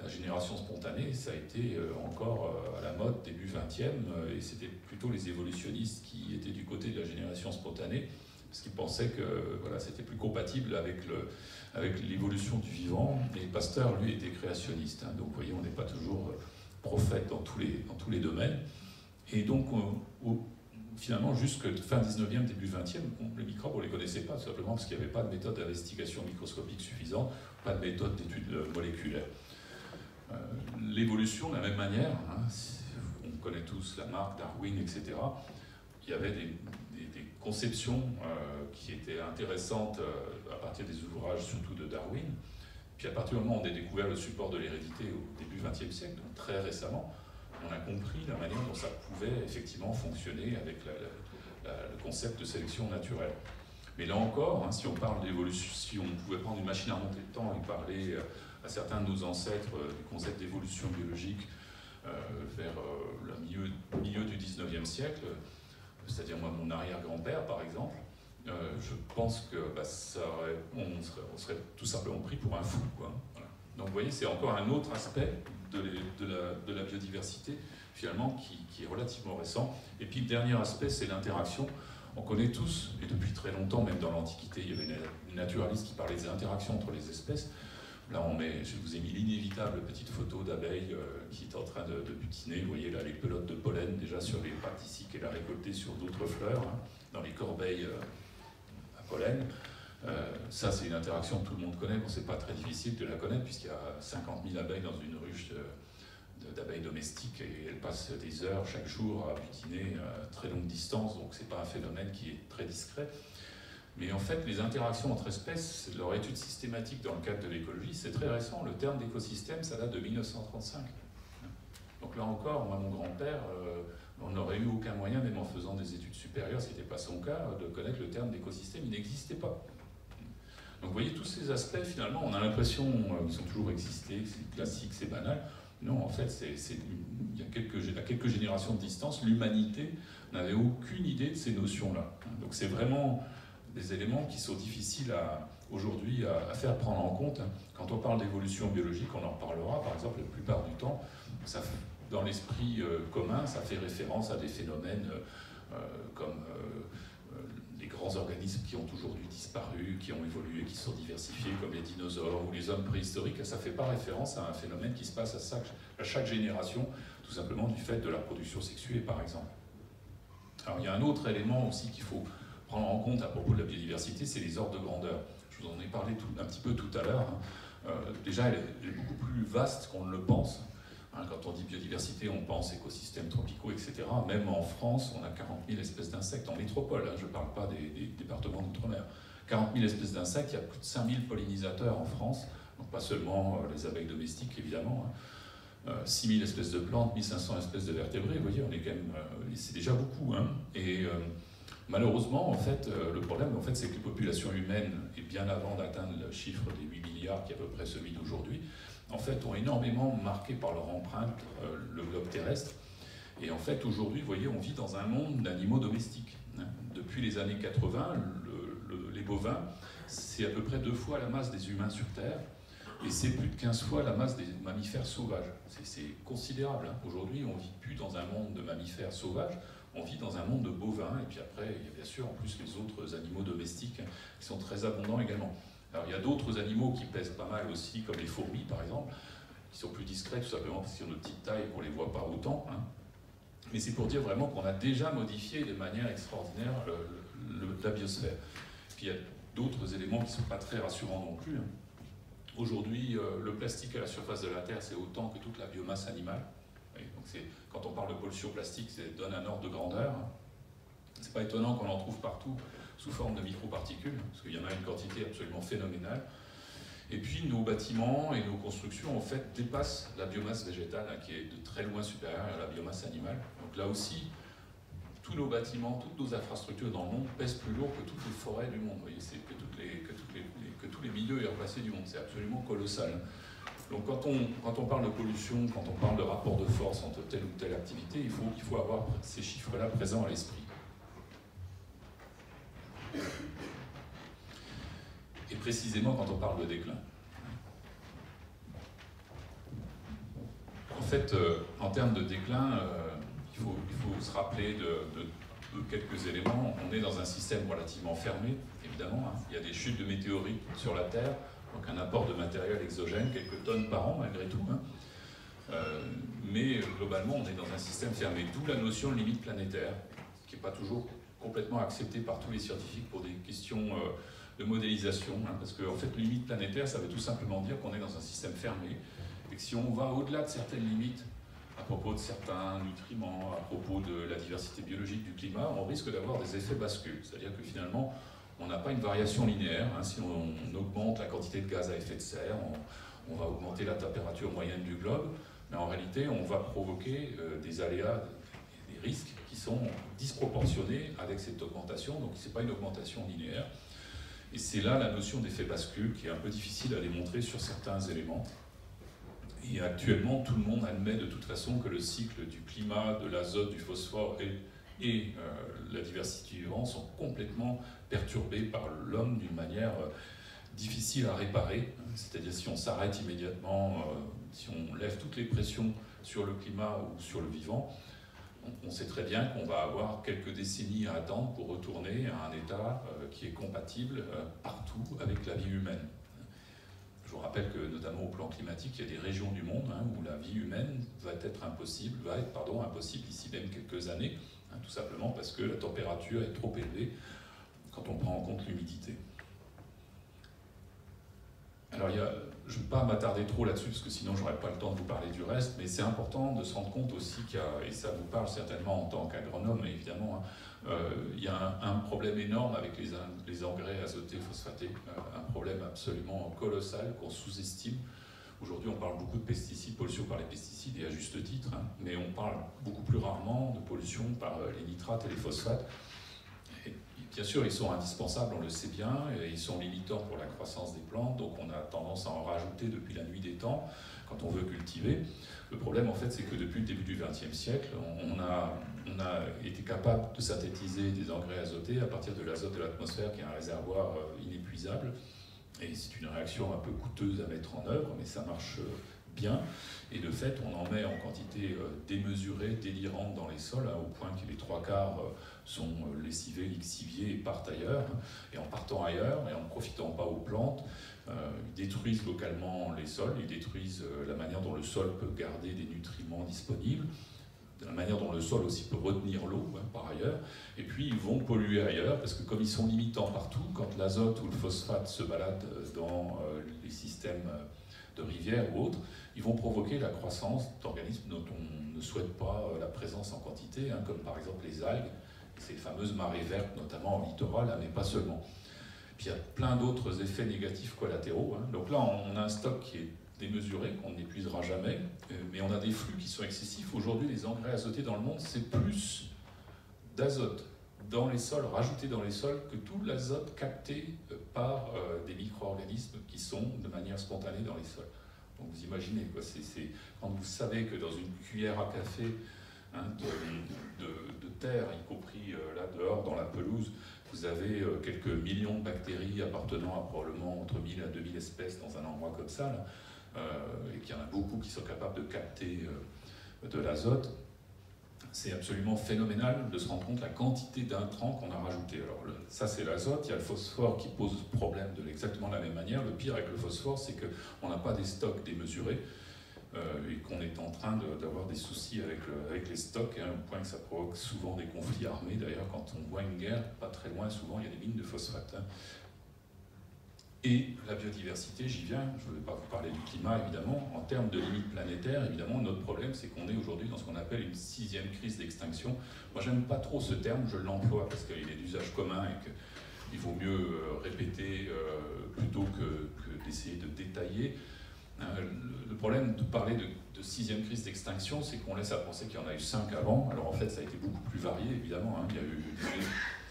Speaker 2: la génération spontanée, ça a été encore à la mode début 20e, et c'était plutôt les évolutionnistes qui étaient du côté de la génération spontanée, parce qu'ils pensaient que voilà, c'était plus compatible avec l'évolution du vivant, et Pasteur, lui, était créationniste. Hein, donc vous voyez, on n'est pas toujours prophète dans tous les domaines. Et donc, finalement, jusqu'à fin 19e, début 20e, les microbes, on ne les connaissait pas, tout simplement parce qu'il n'y avait pas de méthode d'investigation microscopique suffisante, pas de méthode d'étude moléculaire. L'évolution, de la même manière, hein, on connaît tous Lamarck, Darwin, etc. Il y avait des conceptions qui étaient intéressantes à partir des ouvrages, surtout de Darwin. Puis à partir du moment où on a découvert le support de l'hérédité au début du XXe siècle, donc très récemment, on a compris la manière dont ça pouvait effectivement fonctionner avec le concept de sélection naturelle. Mais là encore, hein, si on parle d'évolution, si on pouvait prendre une machine à remonter le temps et parler à certains de nos ancêtres du concept d'évolution biologique vers le milieu du 19e siècle, c'est-à-dire moi, mon arrière-grand-père par exemple, je pense que on serait tout simplement pris pour un fou, quoi. Voilà. Donc vous voyez, c'est encore un autre aspect de la biodiversité, finalement, qui est relativement récent. Et puis le dernier aspect, c'est l'interaction. On connaît tous, et depuis très longtemps, même dans l'Antiquité, il y avait une naturaliste qui parlait des interactions entre les espèces. Là, je vous ai mis l'inévitable petite photo d'abeille qui est en train de butiner. Vous voyez là les pelotes de pollen déjà sur les pâtes ici qu'elle a récoltées sur d'autres fleurs, hein, dans les corbeilles à pollen. Ça, c'est une interaction que tout le monde connaît. Bon, c'est pas très difficile de la connaître puisqu'il y a 50 000 abeilles dans une ruche d'abeilles domestiques et elles passent des heures chaque jour à butiner à très longue distance. Donc, c'est pas un phénomène qui est très discret. Mais en fait, les interactions entre espèces, leur étude systématique dans le cadre de l'écologie, c'est très récent. Le terme d'écosystème, ça date de 1935. Donc là encore, moi, mon grand-père, on n'aurait eu aucun moyen, même en faisant des études supérieures, ce n'était pas son cas, de connaître le terme d'écosystème. Il n'existait pas. Donc vous voyez, tous ces aspects, finalement, on a l'impression qu'ils ont toujours existé, que c'est classique, c'est banal. Non, en fait, il y a quelques générations de distance, l'humanité n'avait aucune idée de ces notions-là. Donc c'est vraiment des éléments qui sont difficiles aujourd'hui à faire prendre en compte. Quand on parle d'évolution biologique, on en reparlera, par exemple, la plupart du temps, dans l'esprit commun, ça fait référence à des phénomènes comme les grands organismes qui ont aujourd'hui disparu, qui ont évolué, qui sont diversifiés, comme les dinosaures ou les hommes préhistoriques. Ça ne fait pas référence à un phénomène qui se passe à chaque génération, tout simplement du fait de la reproduction sexuée, par exemple. Alors, il y a un autre élément aussi qu'il faut prendre en compte à propos de la biodiversité, c'est les ordres de grandeur. Je vous en ai parlé un petit peu tout à l'heure. Déjà, elle est beaucoup plus vaste qu'on ne le pense. Quand on dit biodiversité, on pense écosystèmes tropicaux, etc. Même en France, on a 40 000 espèces d'insectes en métropole. Je ne parle pas des départements d'outre-mer. 40 000 espèces d'insectes, il y a plus de 5 000 pollinisateurs en France. Donc pas seulement les abeilles domestiques, évidemment. 6 000 espèces de plantes, 1 500 espèces de vertébrés. Vous voyez, on est quand même, c'est déjà beaucoup. Et malheureusement, en fait, le problème, en fait, c'est que les populations humaines, et bien avant d'atteindre le chiffre des 8 milliards, qui est à peu près celui d'aujourd'hui, en fait, ont énormément marqué par leur empreinte le globe terrestre. Et en fait, aujourd'hui, vous voyez, on vit dans un monde d'animaux domestiques. Depuis les années 80, les bovins, c'est à peu près 2 fois la masse des humains sur Terre, et c'est plus de 15 fois la masse des mammifères sauvages. C'est considérable. Aujourd'hui, on ne vit plus dans un monde de mammifères sauvages, on vit dans un monde de bovins, et puis après, il y a bien sûr en plus les autres animaux domestiques qui sont très abondants également. Alors il y a d'autres animaux qui pèsent pas mal aussi, comme les fourmis par exemple, qui sont plus discrets tout simplement parce qu'ils ont de petite taille et qu'on ne les voit pas autant. Mais c'est pour dire vraiment qu'on a déjà modifié de manière extraordinaire la biosphère. Puis il y a d'autres éléments qui ne sont pas très rassurants non plus. Aujourd'hui, le plastique à la surface de la Terre, c'est autant que toute la biomasse animale. Et donc quand on parle de pollution plastique, ça donne un ordre de grandeur. C'est pas étonnant qu'on en trouve partout sous forme de microparticules, parce qu'il y en a une quantité absolument phénoménale. Et puis nos bâtiments et nos constructions, en fait, dépassent la biomasse végétale, hein, qui est de très loin supérieure à la biomasse animale. Donc là aussi, tous nos bâtiments, toutes nos infrastructures dans le monde pèsent plus lourd que toutes les forêts du monde. Vous voyez, c'est que tous les milieux herbacés du monde. C'est absolument colossal. Donc quand on parle de pollution, quand on parle de rapport de force entre telle ou telle activité, il faut avoir ces chiffres-là présents à l'esprit. Et précisément quand on parle de déclin. En fait, en termes de déclin, il faut se rappeler de quelques éléments. On est dans un système relativement fermé, évidemment. Hein. Il y a des chutes de météorites sur la Terre, donc un apport de matériel exogène, quelques tonnes par an malgré tout. Hein. Mais globalement, on est dans un système fermé, d'où la notion de limite planétaire, qui n'est pas toujours complètement acceptée par tous les scientifiques pour des questions de modélisation, hein, parce qu'en fait, limite planétaire, ça veut tout simplement dire qu'on est dans un système fermé, et que si on va au-delà de certaines limites, à propos de certains nutriments, à propos de la diversité biologique du climat, on risque d'avoir des effets bascules. C'est-à-dire que finalement, on n'a pas une variation linéaire. Hein. Si on augmente la quantité de gaz à effet de serre, on va augmenter la température moyenne du globe, mais en réalité, on va provoquer des aléas, des risques qui sont disproportionnés avec cette augmentation. Donc, ce n'est pas une augmentation linéaire. Et c'est là la notion d'effet bascule qui est un peu difficile à démontrer sur certains éléments. Et actuellement, tout le monde admet de toute façon que le cycle du climat, de l'azote, du phosphore et la diversité du vivant sont complètement perturbés par l'homme d'une manière difficile à réparer. C'est-à-dire si on s'arrête immédiatement, si on lève toutes les pressions sur le climat ou sur le vivant, on sait très bien qu'on va avoir quelques décennies à attendre pour retourner à un état qui est compatible partout avec la vie humaine. Je vous rappelle que, notamment au plan climatique, il y a des régions du monde où la vie humaine va être impossible d'ici même quelques années, tout simplement parce que la température est trop élevée quand on prend en compte l'humidité. Alors, je ne vais pas m'attarder trop là-dessus, parce que sinon je n'aurai pas le temps de vous parler du reste, mais c'est important de se rendre compte aussi qu'il y a, et ça vous parle certainement en tant qu'agronome, évidemment, il y a un problème énorme avec les engrais azotés, phosphatés, un problème absolument colossal qu'on sous-estime. Aujourd'hui, on parle beaucoup de pesticides, pollution par les pesticides, et à juste titre, hein, mais on parle beaucoup plus rarement de pollution par les nitrates et les phosphates. Et bien sûr, ils sont indispensables, on le sait bien, et ils sont limitants pour la croissance des plantes, donc on a tendance à en rajouter depuis la nuit des temps quand on veut cultiver. Le problème, en fait, c'est que depuis le début du XXe siècle, on a été capable de synthétiser des engrais azotés à partir de l'azote de l'atmosphère, qui est un réservoir inépuisable. Et c'est une réaction un peu coûteuse à mettre en œuvre, mais ça marche bien. Et de fait, on en met en quantité démesurée, délirante dans les sols, au point que les 3/4 sont lessivés, lixiviés et partent ailleurs. Et en partant ailleurs, et en ne profitant pas aux plantes, ils détruisent localement les sols, ils détruisent la manière dont le sol peut garder des nutriments disponibles, de la manière dont le sol aussi peut retenir l'eau, par ailleurs, et puis ils vont polluer ailleurs, parce que comme ils sont limitants partout, quand l'azote ou le phosphate se baladent dans les systèmes de rivières ou autres, ils vont provoquer la croissance d'organismes dont on ne souhaite pas la présence en quantité, comme par exemple les algues, ces fameuses marées vertes, notamment en littoral, mais pas seulement. Puis il y a plein d'autres effets négatifs collatéraux. Donc là, on a un stock qui est démesuré, qu'on n'épuisera jamais, mais on a des flux qui sont excessifs. Aujourd'hui, les engrais azotés dans le monde, c'est plus d'azote dans les sols, rajouté dans les sols, que tout l'azote capté par des micro-organismes qui sont de manière spontanée dans les sols. Donc vous imaginez, quoi, quand vous savez que dans une cuillère à café de terre, y compris là dehors dans la pelouse, vous avez quelques millions de bactéries appartenant à probablement entre 1000 à 2000 espèces dans un endroit comme ça, là, et qu'il y en a beaucoup qui sont capables de capter de l'azote. C'est absolument phénoménal de se rendre compte de la quantité d'intrants qu'on a rajouté. Alors ça c'est l'azote, il y a le phosphore qui pose problème de exactement la même manière. Le pire avec le phosphore, c'est qu'on n'a pas des stocks démesurés et qu'on est en train d'avoir des soucis avec les stocks, au point que ça provoque souvent des conflits armés. D'ailleurs, quand on voit une guerre, pas très loin, souvent il y a des mines de phosphate. Et la biodiversité, j'y viens, je ne vais pas vous parler du climat évidemment, en termes de limites planétaires, évidemment, notre problème c'est qu'on est aujourd'hui dans ce qu'on appelle une 6e crise d'extinction. Moi j'aime pas trop ce terme, je l'emploie parce qu'il est d'usage commun et qu'il vaut mieux répéter plutôt que d'essayer de détailler. Le problème de parler de 6e crise d'extinction, c'est qu'on laisse à penser qu'il y en a eu 5 avant, alors en fait ça a été beaucoup plus varié évidemment, il y a eu...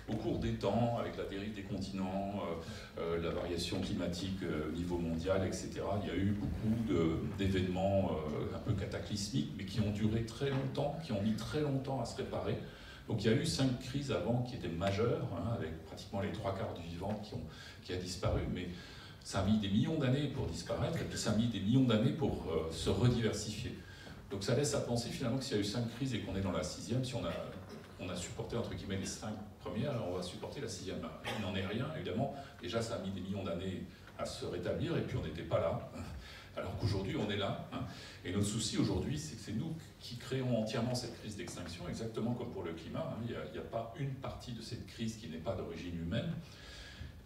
Speaker 2: Au cours des temps, avec la dérive des continents, la variation climatique au niveau mondial, etc., il y a eu beaucoup d'événements un peu cataclysmiques, mais qui ont duré très longtemps, qui ont mis très longtemps à se réparer. Donc il y a eu 5 crises avant qui étaient majeures, avec pratiquement les 3/4 du vivant qui a disparu, mais ça a mis des millions d'années pour disparaître, et puis ça a mis des millions d'années pour se rediversifier. Donc ça laisse à penser finalement que s'il y a eu 5 crises et qu'on est dans la 6e, si on a supporté entre guillemets les 5 premières, alors on va supporter la 6e. Il n'en est rien, évidemment. Déjà, ça a mis des millions d'années à se rétablir, et puis on n'était pas là. Alors qu'aujourd'hui, on est là. Et notre souci aujourd'hui, c'est que c'est nous qui créons entièrement cette crise d'extinction, exactement comme pour le climat. Il n'y a pas une partie de cette crise qui n'est pas d'origine humaine.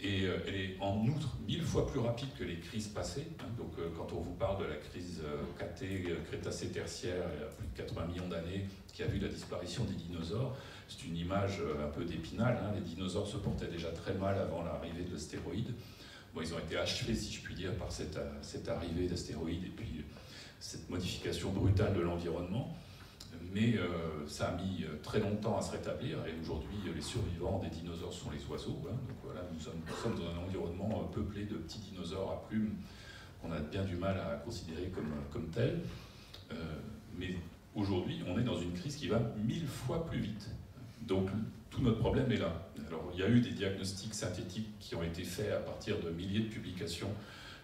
Speaker 2: Et elle est en outre 1000 fois plus rapide que les crises passées. Donc quand on vous parle de la crise Crétacé-Tertiaire, il y a plus de 80 millions d'années, qui a vu la disparition des dinosaures, c'est une image un peu d'Épinal. Les dinosaures se portaient déjà très mal avant l'arrivée de l'astéroïde. Bon, ils ont été achevés, si je puis dire, par cette arrivée d'astéroïdes et puis cette modification brutale de l'environnement. Mais ça a mis très longtemps à se rétablir, et aujourd'hui les survivants des dinosaures sont les oiseaux. Donc voilà, nous sommes dans un environnement peuplé de petits dinosaures à plumes qu'on a bien du mal à considérer comme tels. Mais aujourd'hui, on est dans une crise qui va 1000 fois plus vite. Donc tout notre problème est là. Alors il y a eu des diagnostics synthétiques qui ont été faits à partir de milliers de publications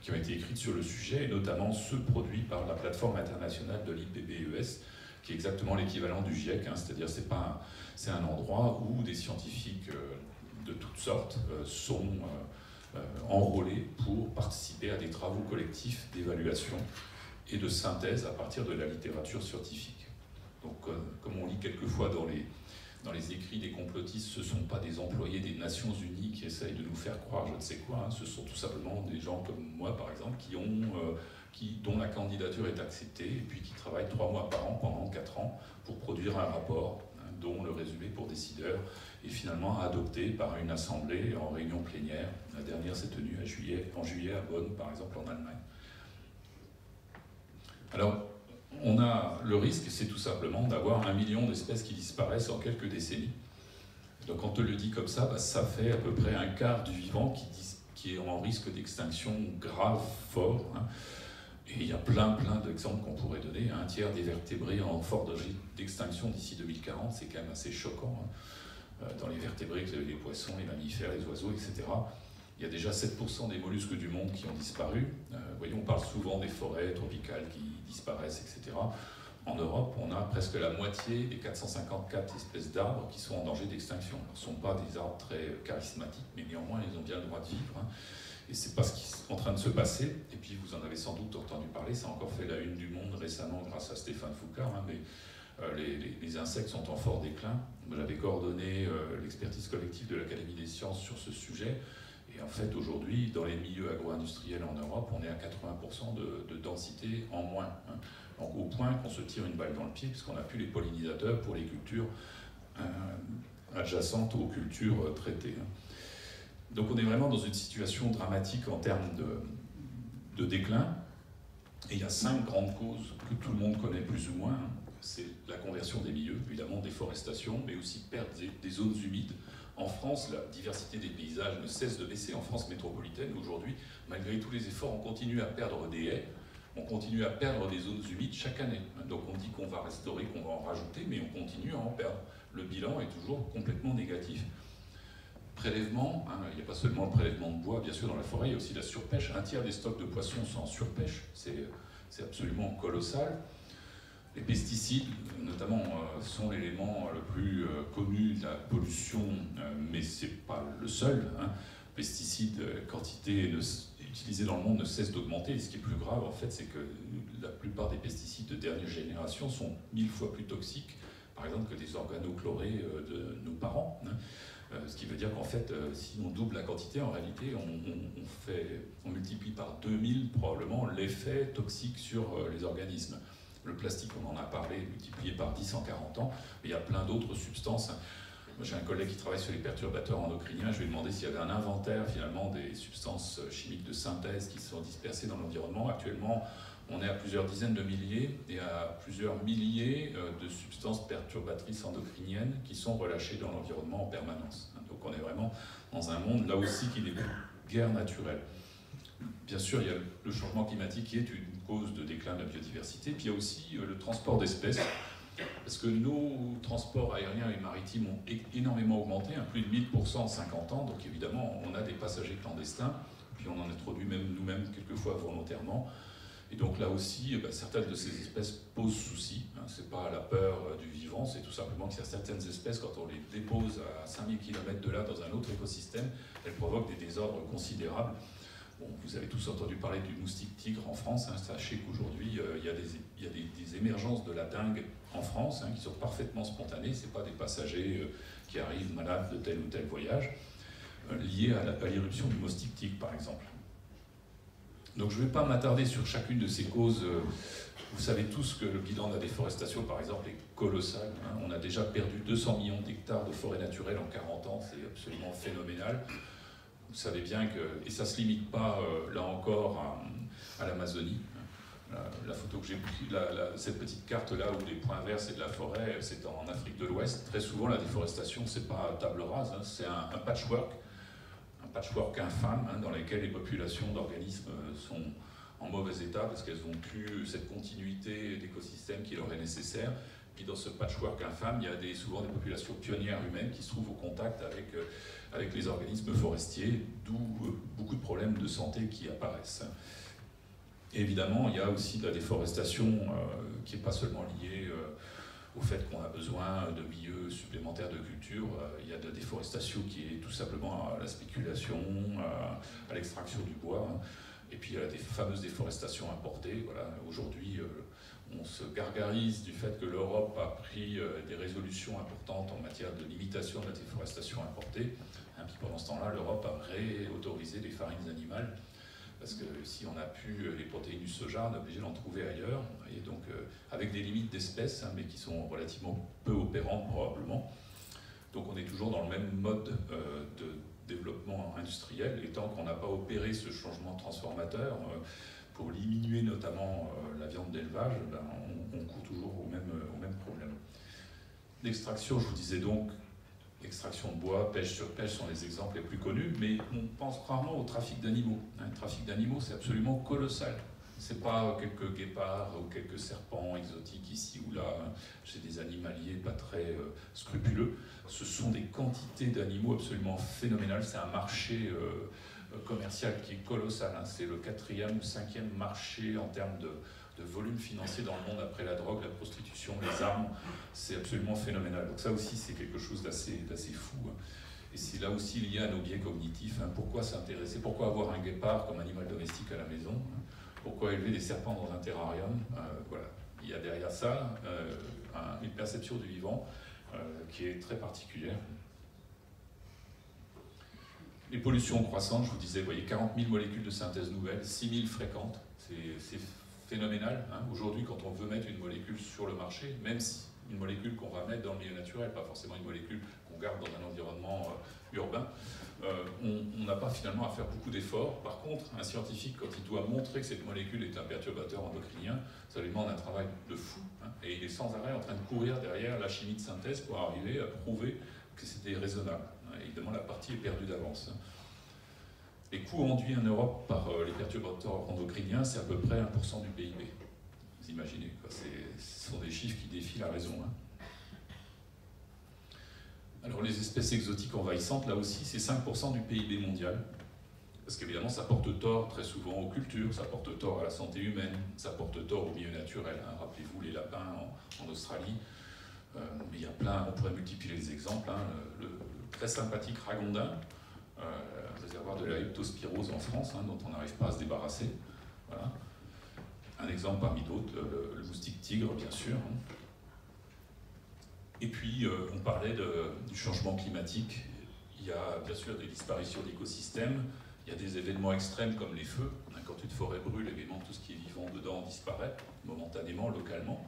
Speaker 2: qui ont été écrites sur le sujet, et notamment ceux produits par la plateforme internationale de l'IPBES, qui est exactement l'équivalent du GIEC, c'est-à-dire c'est un endroit où des scientifiques de toutes sortes sont enrôlés pour participer à des travaux collectifs d'évaluation et de synthèse à partir de la littérature scientifique. Donc comme on lit quelquefois dans les écrits des complotistes, ce ne sont pas des employés des Nations Unies qui essayent de nous faire croire je ne sais quoi, ce sont tout simplement des gens comme moi par exemple dont la candidature est acceptée et puis qui travaillent 3 mois par an pendant 4 ans pour produire un rapport dont le résumé pour décideurs est finalement adopté par une assemblée en réunion plénière. La dernière s'est tenue en juillet à Bonn, par exemple en Allemagne. Alors, le risque, c'est tout simplement d'avoir 1 million d'espèces qui disparaissent en quelques décennies. Donc quand on le dit comme ça, ça fait à peu près 1/4 du vivant qui est en risque d'extinction grave, fort. Et il y a plein d'exemples qu'on pourrait donner. 1/3 des vertébrés en fort danger d'extinction d'ici 2040, c'est quand même assez choquant. Dans les vertébrés, vous avez les poissons, les mammifères, les oiseaux, etc. Il y a déjà 7% des mollusques du monde qui ont disparu. Vous voyez, on parle souvent des forêts tropicales qui disparaissent, etc. En Europe, on a presque la moitié des 454 espèces d'arbres qui sont en danger d'extinction. Ce ne sont pas des arbres très charismatiques, mais néanmoins, ils ont bien le droit de vivre. Et c'est pas ce qui est en train de se passer. Et puis, vous en avez sans doute entendu parler, ça a encore fait la une du Monde récemment grâce à Stéphane Foucard, mais les insectes sont en fort déclin. J'avais coordonné l'expertise collective de l'Académie des sciences sur ce sujet. Et en fait, aujourd'hui, dans les milieux agro-industriels en Europe, on est à 80% de densité en moins. Donc, au point qu'on se tire une balle dans le pied, puisqu'on n'a plus les pollinisateurs pour les cultures adjacentes aux cultures traitées. Donc, on est vraiment dans une situation dramatique en termes de déclin. Et il y a 5 grandes causes que tout le monde connaît plus ou moins. C'est la conversion des milieux, évidemment, déforestation, mais aussi perte des zones humides. En France, la diversité des paysages ne cesse de baisser. En France métropolitaine, aujourd'hui, malgré tous les efforts, on continue à perdre des haies, on continue à perdre des zones humides chaque année. Donc on dit qu'on va restaurer, qu'on va en rajouter, mais on continue à en perdre. Le bilan est toujours complètement négatif. Prélèvement, il n'y a pas seulement le prélèvement de bois, bien sûr, dans la forêt, il y a aussi la surpêche. 1/3 des stocks de poissons sont en surpêche, c'est absolument colossal. Les pesticides, notamment, sont l'élément le plus connu de la pollution, mais ce n'est pas le seul. Pesticides, quantité utilisée dans le monde ne cesse d'augmenter. Et ce qui est plus grave, en fait, c'est que la plupart des pesticides de dernière génération sont 1000 fois plus toxiques, par exemple, que des organochlorés de nos parents. Ce qui veut dire qu'en fait, si on double la quantité, en réalité, on multiplie par 2000 probablement l'effet toxique sur les organismes. Le plastique, on en a parlé, multiplié par 10 en 40 ans, mais il y a plein d'autres substances. Moi, j'ai un collègue qui travaille sur les perturbateurs endocriniens, je lui ai demandé s'il y avait un inventaire finalement des substances chimiques de synthèse qui sont dispersées dans l'environnement. Actuellement, on est à plusieurs dizaines de milliers et à plusieurs milliers de substances perturbatrices endocriniennes qui sont relâchées dans l'environnement en permanence. Donc on est vraiment dans un monde là aussi qui n'est plus guerre naturelle. Bien sûr, il y a le changement climatique qui est une cause de déclin de la biodiversité, puis il y a aussi le transport d'espèces, parce que nos transports aériens et maritimes ont énormément augmenté, plus de 1000% en 50 ans, donc évidemment on a des passagers clandestins, puis on en introduit même nous-mêmes quelquefois volontairement. Et donc là aussi, certaines de ces espèces posent souci. Ce n'est pas la peur du vivant, c'est tout simplement qu'il y a certaines espèces, quand on les dépose à 5000 km de là dans un autre écosystème, elles provoquent des désordres considérables. Bon, vous avez tous entendu parler du moustique tigre en France. Sachez qu'aujourd'hui, il y a des émergences de la dengue en France qui sont parfaitement spontanées. Ce n'est pas des passagers qui arrivent malades de tel ou tel voyage, liés à l'irruption du moustique tigre, par exemple. Donc je ne vais pas m'attarder sur chacune de ces causes. Vous savez tous que le bilan de la déforestation, par exemple, est colossal. On a déjà perdu 200 millions d'hectares de forêt naturelle en 40 ans, c'est absolument phénoménal. Vous savez bien que, et ça ne se limite pas, là encore, à l'Amazonie. La photo que j'ai prise, cette petite carte-là où les points verts, c'est de la forêt, c'est en Afrique de l'Ouest. Très souvent, la déforestation, ce n'est pas table rase, c'est un patchwork. Patchwork infâme dans lequel les populations d'organismes sont en mauvais état parce qu'elles n'ont plus cette continuité d'écosystème qui leur est nécessaire. Puis dans ce patchwork infâme, il y a souvent des populations pionnières humaines qui se trouvent au contact avec les organismes forestiers, d'où beaucoup de problèmes de santé qui apparaissent. Et évidemment, il y a aussi de la déforestation qui n'est pas seulement liée au fait qu'on a besoin de milieux supplémentaires de culture. Il y a de la déforestation qui est tout simplement à la spéculation, à l'extraction du bois. Et puis il y a des fameuses déforestations importées. Voilà. Aujourd'hui, on se gargarise du fait que l'Europe a pris des résolutions importantes en matière de limitation de la déforestation importée. Puis pendant ce temps-là, l'Europe a réautorisé les farines animales. Parce que si on a pu les protéines du soja, on est obligé d'en trouver ailleurs, et donc avec des limites d'espèces, mais qui sont relativement peu opérantes probablement. Donc on est toujours dans le même mode de développement industriel, et tant qu'on n'a pas opéré ce changement transformateur, pour diminuer notamment la viande d'élevage, on court toujours au même problème. L'extraction, je vous disais donc, extraction de bois, pêche sur pêche sont les exemples les plus connus, mais on pense rarement au trafic d'animaux. Le trafic d'animaux, c'est absolument colossal. Ce n'est pas quelques guépards ou quelques serpents exotiques ici ou là, chez des animaliers pas très scrupuleux. Ce sont des quantités d'animaux absolument phénoménales. C'est un marché commercial qui est colossal. C'est le 4e ou 5e marché en termes de volume financier dans le monde après la drogue, la prostitution, les armes. C'est absolument phénoménal. Donc ça aussi, c'est quelque chose d'assez fou. Et c'est là aussi lié à nos biais cognitifs. Pourquoi s'intéresser? Pourquoi avoir un guépard comme animal domestique à la maison? Pourquoi élever des serpents dans un terrarium? Voilà. Il y a derrière ça une perception du vivant qui est très particulière. Les pollutions croissantes, je vous disais, vous voyez, 40 000 molécules de synthèse nouvelles, 6 000 fréquentes. C'est phénoménal. Aujourd'hui, quand on veut mettre une molécule sur le marché, même si une molécule qu'on va mettre dans le milieu naturel, pas forcément une molécule qu'on garde dans un environnement urbain, on n'a pas finalement à faire beaucoup d'efforts. Par contre, un scientifique, quand il doit montrer que cette molécule est un perturbateur endocrinien, ça lui demande un travail de fou. Et il est sans arrêt en train de courir derrière la chimie de synthèse pour arriver à prouver que c'était raisonnable. Évidemment, la partie est perdue d'avance. Les coûts induits en Europe par les perturbateurs endocriniens, c'est à peu près 1% du PIB. Vous imaginez, quoi. Ce sont des chiffres qui défient la raison. Alors les espèces exotiques envahissantes, là aussi, c'est 5% du PIB mondial. Parce qu'évidemment, ça porte tort très souvent aux cultures, ça porte tort à la santé humaine, ça porte tort au milieu naturel. Rappelez-vous les lapins en Australie. Mais il y a plein, on pourrait multiplier les exemples. Le très sympathique ragondin, réservoir de la leptospirose en France, dont on n'arrive pas à se débarrasser. Voilà. Un exemple parmi d'autres, le moustique tigre, bien sûr. puis, on parlait du changement climatique. Il y a bien sûr des disparitions d'écosystèmes, il y a des événements extrêmes comme les feux. Quand une forêt brûle, évidemment, tout ce qui est vivant dedans disparaît, momentanément, localement.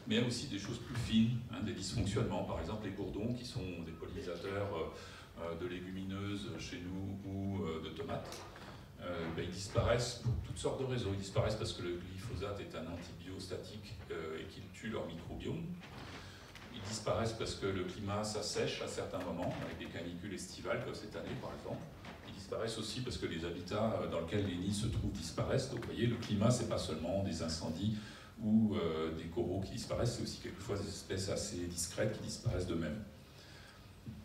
Speaker 2: Mais il y a aussi des choses plus fines, des dysfonctionnements. Par exemple, les bourdons, qui sont des pollinisateurs de légumineuses chez nous ou de tomates. Ils disparaissent pour toutes sortes de raisons. Ils disparaissent parce que le glyphosate est un antibiostatique et qu'il tue leur microbiome. Ils disparaissent parce que le climat s'assèche à certains moments, avec des canicules estivales, comme cette année par exemple. Ils disparaissent aussi parce que les habitats dans lesquels les nids se trouvent disparaissent. Donc vous voyez, le climat, c'est pas seulement des incendies ou des coraux qui disparaissent, c'est aussi quelquefois des espèces assez discrètes qui disparaissent d'eux-mêmes.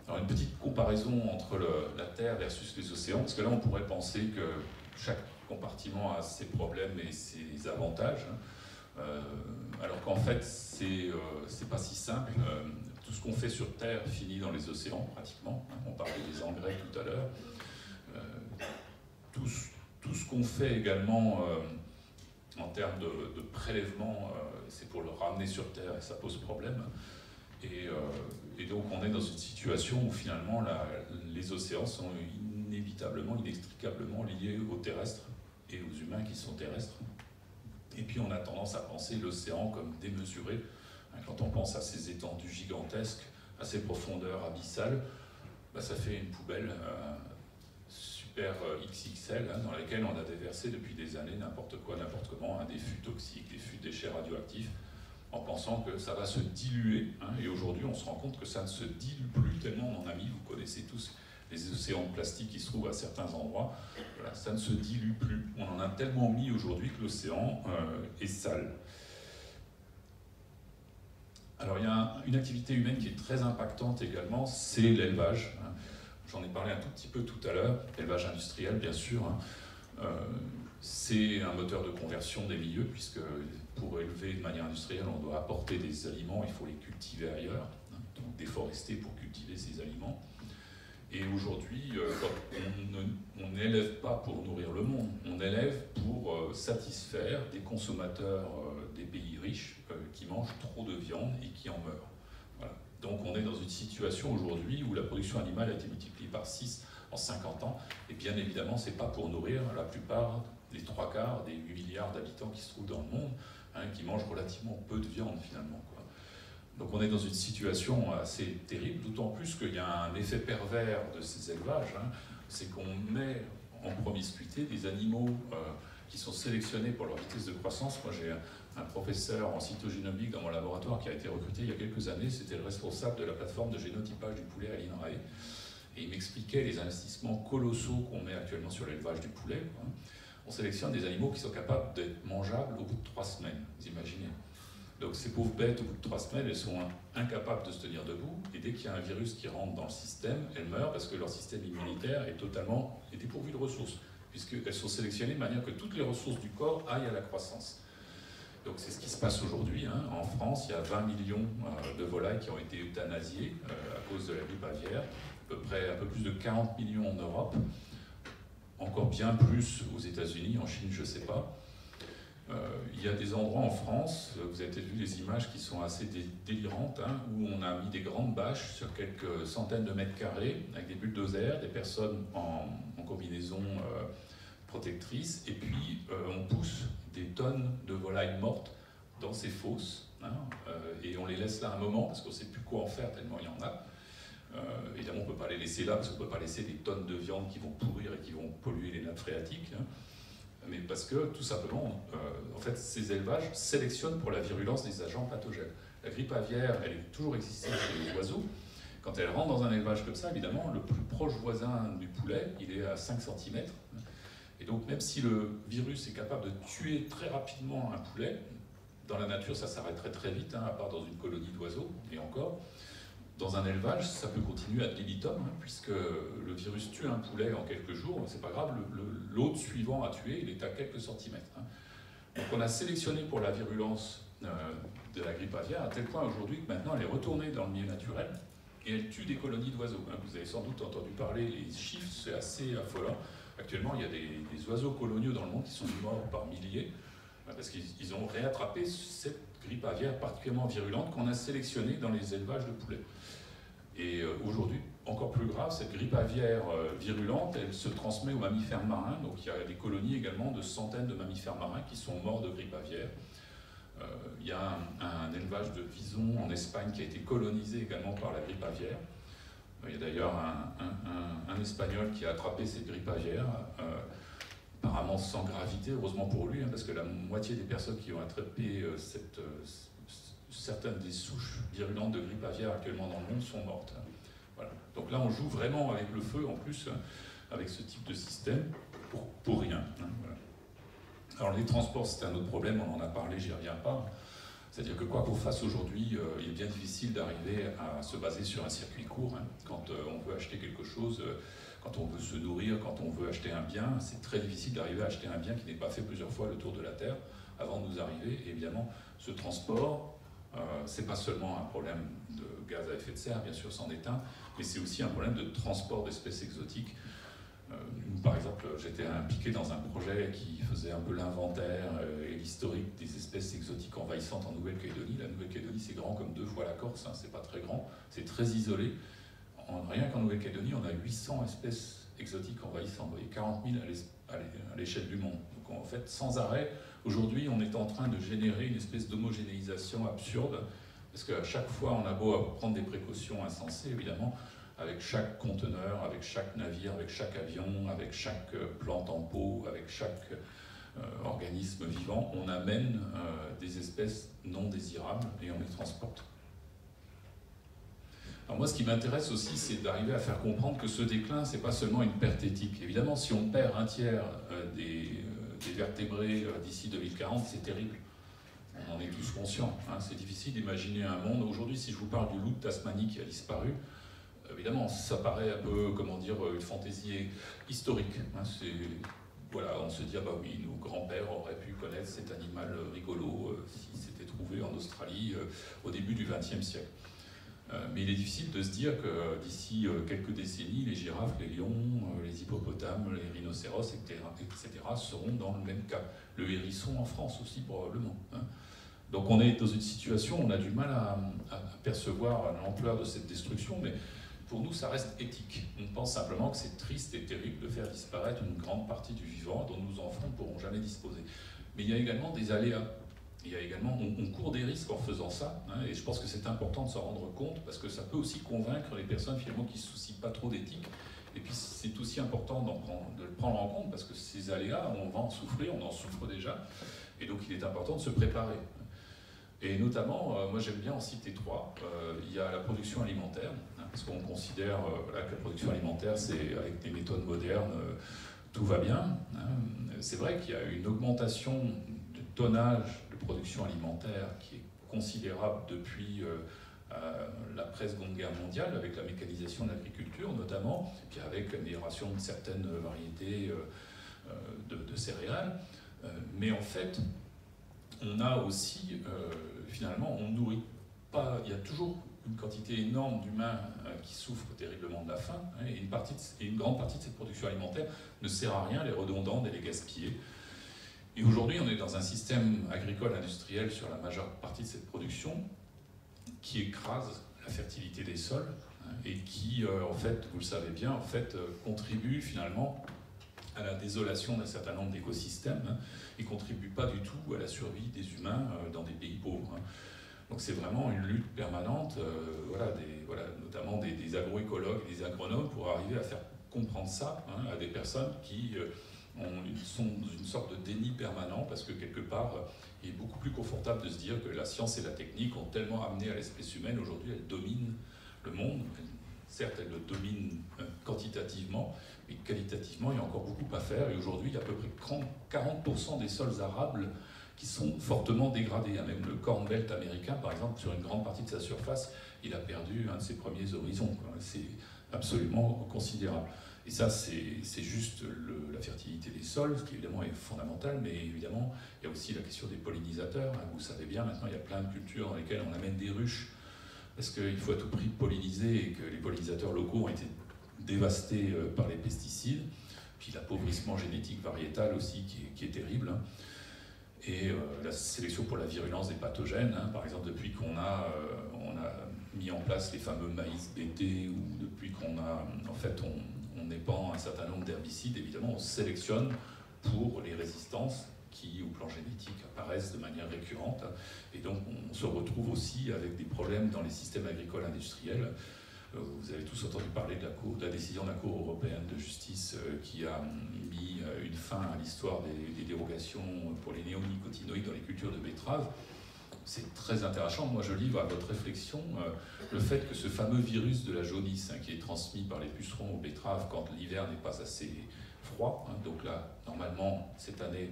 Speaker 2: Alors une petite comparaison entre la Terre versus les océans, parce que là on pourrait penser que chaque compartiment a ses problèmes et ses avantages, alors qu'en fait c'est pas si simple. Tout ce qu'on fait sur Terre finit dans les océans pratiquement. On parlait des engrais tout à l'heure. Tout ce qu'on fait également en termes de prélèvement, c'est pour le ramener sur Terre et ça pose problème. Et donc on est dans une situation où finalement les océans sont inévitablement, inextricablement liés aux terrestres et aux humains qui sont terrestres. Et puis on a tendance à penser l'océan comme démesuré. Quand on pense à ces étendues gigantesques, à ces profondeurs abyssales, ça fait une poubelle super XXL dans laquelle on a déversé depuis des années n'importe quoi, n'importe comment, des fûts toxiques, des fûts de déchets radioactifs, en pensant que ça va se diluer. Et aujourd'hui, on se rend compte que ça ne se dilue plus tellement on en a mis. Vous connaissez tous les océans de plastique qui se trouvent à certains endroits. Voilà, ça ne se dilue plus. On en a tellement mis aujourd'hui que l'océan est sale. Alors, il y a une activité humaine qui est très impactante également, c'est l'élevage. J'en ai parlé un tout petit peu tout à l'heure, l'élevage industriel, bien sûr. C'est un moteur de conversion des milieux, puisque pour élever de manière industrielle, on doit apporter des aliments, il faut les cultiver ailleurs, donc déforester pour cultiver ces aliments. Et aujourd'hui, on n'élève pas pour nourrir le monde, on élève pour satisfaire des consommateurs des pays riches qui mangent trop de viande et qui en meurent. Voilà. Donc on est dans une situation aujourd'hui où la production animale a été multipliée par 6 en 50 ans, et bien évidemment, ce n'est pas pour nourrir la plupart, les 3/4 des 8 milliards d'habitants qui se trouvent dans le monde, qui mangent relativement peu de viande finalement. Donc on est dans une situation assez terrible, d'autant plus qu'il y a un effet pervers de ces élevages, c'est qu'on met en promiscuité des animaux qui sont sélectionnés pour leur vitesse de croissance. Moi j'ai un professeur en cytogénomique dans mon laboratoire qui a été recruté il y a quelques années, c'était le responsable de la plateforme de génotypage du poulet à l'INRAE, et il m'expliquait les investissements colossaux qu'on met actuellement sur l'élevage du poulet. On sélectionne des animaux qui sont capables d'être mangeables au bout de 3 semaines, vous imaginez. Donc ces pauvres bêtes, au bout de 3 semaines, elles sont incapables de se tenir debout, et dès qu'il y a un virus qui rentre dans le système, elles meurent parce que leur système immunitaire est totalement dépourvu de ressources, puisqu'elles sont sélectionnées de manière que toutes les ressources du corps aillent à la croissance. Donc c'est ce qui se passe aujourd'hui. En France, il y a 20 millions de volailles qui ont été euthanasiées à cause de la grippe aviaire, un peu plus de 40 millions en Europe, encore bien plus aux États-Unis, en Chine, je ne sais pas. Il y a des endroits en France, vous avez peut-être vu des images qui sont assez délirantes, où on a mis des grandes bâches sur quelques centaines de mètres carrés, avec des bulldozers, des personnes en combinaison protectrice, et puis on pousse des tonnes de volailles mortes dans ces fosses, et on les laisse là un moment, parce qu'on ne sait plus quoi en faire, tellement il y en a. Évidemment, on ne peut pas les laisser là, parce qu'on ne peut pas laisser des tonnes de viande qui vont pourrir et qui vont polluer les nappes phréatiques. Mais parce que, tout simplement, en fait, ces élevages sélectionnent pour la virulence des agents pathogènes. La grippe aviaire, elle est toujours existée chez les oiseaux. Quand elle rentre dans un élevage comme ça, évidemment, le plus proche voisin du poulet, il est à 5 cm. Et donc, même si le virus est capable de tuer très rapidement un poulet, dans la nature, ça s'arrêterait très vite, à part dans une colonie d'oiseaux, et encore. Dans un élevage, ça peut continuer ad libitum, puisque le virus tue un poulet en quelques jours, c'est pas grave, l'autre suivant à tuer, il est à quelques centimètres. Donc on a sélectionné pour la virulence de la grippe aviaire, à tel point aujourd'hui que maintenant elle est retournée dans le milieu naturel, et elle tue des colonies d'oiseaux. Vous avez sans doute entendu parler, les chiffres, c'est assez affolant. Actuellement, il y a des oiseaux coloniaux dans le monde qui sont morts par milliers, parce qu'ils ont réattrapé cette grippe aviaire particulièrement virulente qu'on a sélectionnée dans les élevages de poulets. Et aujourd'hui, encore plus grave, cette grippe aviaire virulente, elle se transmet aux mammifères marins. Donc il y a des colonies également de centaines de mammifères marins qui sont morts de grippe aviaire. Il y a un élevage de visons en Espagne qui a été colonisé également par la grippe aviaire. Il y a d'ailleurs un Espagnol qui a attrapé cette grippe aviaire, apparemment sans gravité, heureusement pour lui, hein, parce que la moitié des personnes qui ont attrapé certaines des souches virulentes de grippe aviaire actuellement dans le monde sont mortes. Voilà. Donc là, on joue vraiment avec le feu, en plus, avec ce type de système, pour rien. Hein, voilà. Alors les transports, c'est un autre problème, on en a parlé, j'y reviens pas. C'est-à-dire que quoi qu'on fasse aujourd'hui, il est bien difficile d'arriver à se baser sur un circuit court. Hein. Quand on veut acheter quelque chose, quand on veut se nourrir, quand on veut acheter un bien, c'est très difficile d'arriver à acheter un bien qui n'ait pas fait plusieurs fois le tour de la Terre avant de nous arriver. Et évidemment, ce transport, c'est pas seulement un problème de gaz à effet de serre, bien sûr, c'en est un, mais c'est aussi un problème de transport d'espèces exotiques. Par exemple, j'étais impliqué dans un projet qui faisait un peu l'inventaire et l'historique des espèces exotiques envahissantes en Nouvelle-Calédonie. La Nouvelle-Calédonie, c'est grand comme 2 fois la Corse, hein, c'est pas très grand, c'est très isolé. Rien qu'en Nouvelle-Calédonie, on a 800 espèces exotiques envahissantes, vous voyez, 40 000 à l'échelle du monde. Donc en fait, sans arrêt, aujourd'hui, on est en train de générer une espèce d'homogénéisation absurde, parce qu'à chaque fois, on a beau prendre des précautions insensées, évidemment, avec chaque conteneur, avec chaque navire, avec chaque avion, avec chaque plante en pot, avec chaque organisme vivant, on amène des espèces non désirables et on les transporte. Alors moi, ce qui m'intéresse aussi, c'est d'arriver à faire comprendre que ce déclin, c'est pas seulement une perte éthique. Évidemment, si on perd un tiers des vertébrés d'ici 2040, c'est terrible. On en est tous conscients. Hein. C'est difficile d'imaginer un monde. Aujourd'hui, si je vous parle du loup de Tasmanie qui a disparu, évidemment, ça paraît un peu, comment dire, une fantaisie historique. Hein. Voilà, on se dit, ah bah oui, nos grands-pères auraient pu connaître cet animal rigolo s'il s'était trouvé en Australie au début du XXe siècle. Mais il est difficile de se dire que d'ici quelques décennies, les girafes, les lions, les hippopotames, les rhinocéros, etc. seront dans le même cas. Le hérisson en France aussi, probablement. Hein. Donc on est dans une situation, on a du mal à percevoir l'ampleur de cette destruction, mais pour nous, ça reste éthique. On pense simplement que c'est triste et terrible de faire disparaître une grande partie du vivant dont nos enfants ne pourront jamais disposer. Mais il y a également des aléas. Il y a également, on court des risques en faisant ça, hein, et je pense que c'est important de s'en rendre compte, parce que ça peut aussi convaincre les personnes finalement qui ne se soucient pas trop d'éthique. Et puis c'est aussi important de le prendre en compte, parce que ces aléas, on va en souffrir, on en souffre déjà, et donc il est important de se préparer. Et notamment, moi j'aime bien en citer 3. Il y a la production alimentaire, hein, parce qu'on considère que la production alimentaire, c'est avec des méthodes modernes, tout va bien. Hein. C'est vrai qu'il y a une augmentation du tonnage de production alimentaire qui est considérable depuis l'après-seconde guerre mondiale, avec la mécanisation de l'agriculture notamment, puis avec l'amélioration de certaines variétés de céréales. Mais en fait, on a aussi, finalement, on nourrit pas, il y a toujours une quantité énorme d'humains qui souffrent terriblement de la faim, hein, et une grande partie de cette production alimentaire ne sert à rien, elle est redondante, elle est gaspillée. Et aujourd'hui, on est dans un système agricole industriel sur la majeure partie de cette production qui écrase la fertilité des sols, hein, et qui, en fait, vous le savez bien, en fait, contribue finalement à la désolation d'un certain nombre d'écosystèmes, hein, et ne contribue pas du tout à la survie des humains dans des pays pauvres. Hein. Donc c'est vraiment une lutte permanente, notamment des agroécologues et des agronomes, pour arriver à faire comprendre ça, hein, à des personnes qui sont dans une sorte de déni permanent, parce que quelque part, il est beaucoup plus confortable de se dire que la science et la technique ont tellement amené à l'espèce humaine, aujourd'hui elles dominent le monde. Certes, elles le dominent quantitativement, mais qualitativement, il y a encore beaucoup à faire. Et aujourd'hui, il y a à peu près 40% des sols arables qui sont fortement dégradés. Même le Corn Belt américain, par exemple, sur une grande partie de sa surface, il a perdu un de ses premiers horizons. C'est absolument considérable. Et ça, c'est juste la fertilité des sols, ce qui évidemment est fondamental, mais évidemment, il y a aussi la question des pollinisateurs. Vous savez bien, maintenant, il y a plein de cultures dans lesquelles on amène des ruches, parce qu'il faut à tout prix polliniser, et que les pollinisateurs locaux ont été dévastés par les pesticides, puis l'appauvrissement génétique variétal aussi qui est terrible. et la sélection pour la virulence des pathogènes, hein, par exemple depuis qu'on a mis en place les fameux maïs BT, ou depuis qu'on a, en fait, on épand un certain nombre d'herbicides, évidemment, on sélectionne pour les résistances qui, au plan génétique, apparaissent de manière récurrente. Et donc, on se retrouve aussi avec des problèmes dans les systèmes agricoles industriels. Vous avez tous entendu parler de la décision de la Cour européenne de justice qui a mis une fin à l'histoire des dérogations pour les néonicotinoïdes dans les cultures de betteraves. C'est très intéressant. Moi, je livre à votre réflexion le fait que ce fameux virus de la jaunisse, hein, qui est transmis par les pucerons aux betteraves quand l'hiver n'est pas assez froid, hein, donc là, normalement, cette année,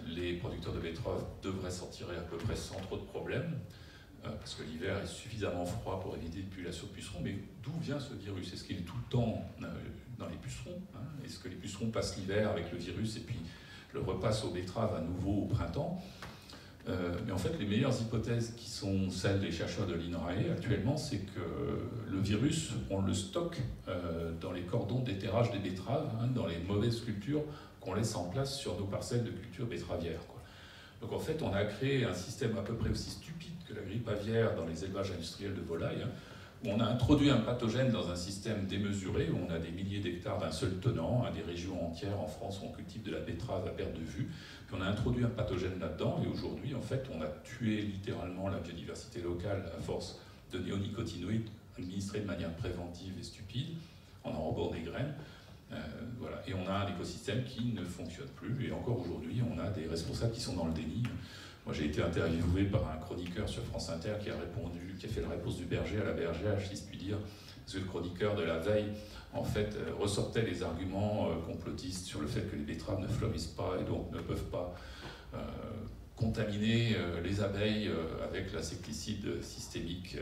Speaker 2: les producteurs de betteraves devraient s'en tirer à peu près sans trop de problèmes, parce que l'hiver est suffisamment froid pour éviter une population de pucerons. Mais d'où vient ce virus? Est-ce qu'il est tout le temps dans les pucerons, hein? Est-ce que les pucerons passent l'hiver avec le virus et puis le repassent aux betteraves à nouveau au printemps? Mais en fait, les meilleures hypothèses, qui sont celles des chercheurs de l'INRAE actuellement, c'est que le virus, on le stocke dans les cordons d'éterrage des betteraves, hein, dans les mauvaises cultures qu'on laisse en place sur nos parcelles de culture betteravière, quoi. Donc en fait, on a créé un système à peu près aussi stupide que la grippe aviaire dans les élevages industriels de volailles, hein, où on a introduit un pathogène dans un système démesuré, où on a des milliers d'hectares d'un seul tenant, hein, des régions entières en France où on cultive de la betterave à perte de vue, puis on a introduit un pathogène là-dedans, et aujourd'hui, en fait, on a tué littéralement la biodiversité locale à force de néonicotinoïdes administrés de manière préventive et stupide, en enrobant des graines. Voilà. Et on a un écosystème qui ne fonctionne plus, et encore aujourd'hui, on a des responsables qui sont dans le déni. Moi, j'ai été interviewé par un chroniqueur sur France Inter qui a fait la réponse du berger à la bergère, si je puis dire, parce que le chroniqueur de la veille, en fait, ressortait les arguments complotistes sur le fait que les betteraves ne fleurissent pas et donc ne peuvent pas contaminer les abeilles avec l'insecticide systémique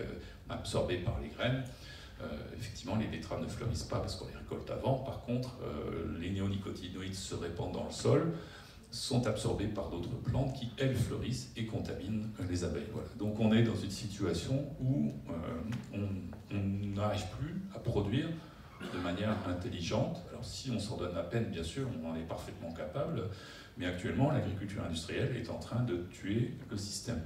Speaker 2: absorbé par les graines. Effectivement, les betteraves ne fleurissent pas parce qu'on les récolte avant. Par contre, les néonicotinoïdes se répandent dans le sol, sont absorbés par d'autres plantes qui, elles, fleurissent et contaminent les abeilles. Voilà. Donc on est dans une situation où on n'arrive plus à produire de manière intelligente. Alors si on s'en donne la peine, bien sûr, on en est parfaitement capable, mais actuellement, l'agriculture industrielle est en train de tuer le système.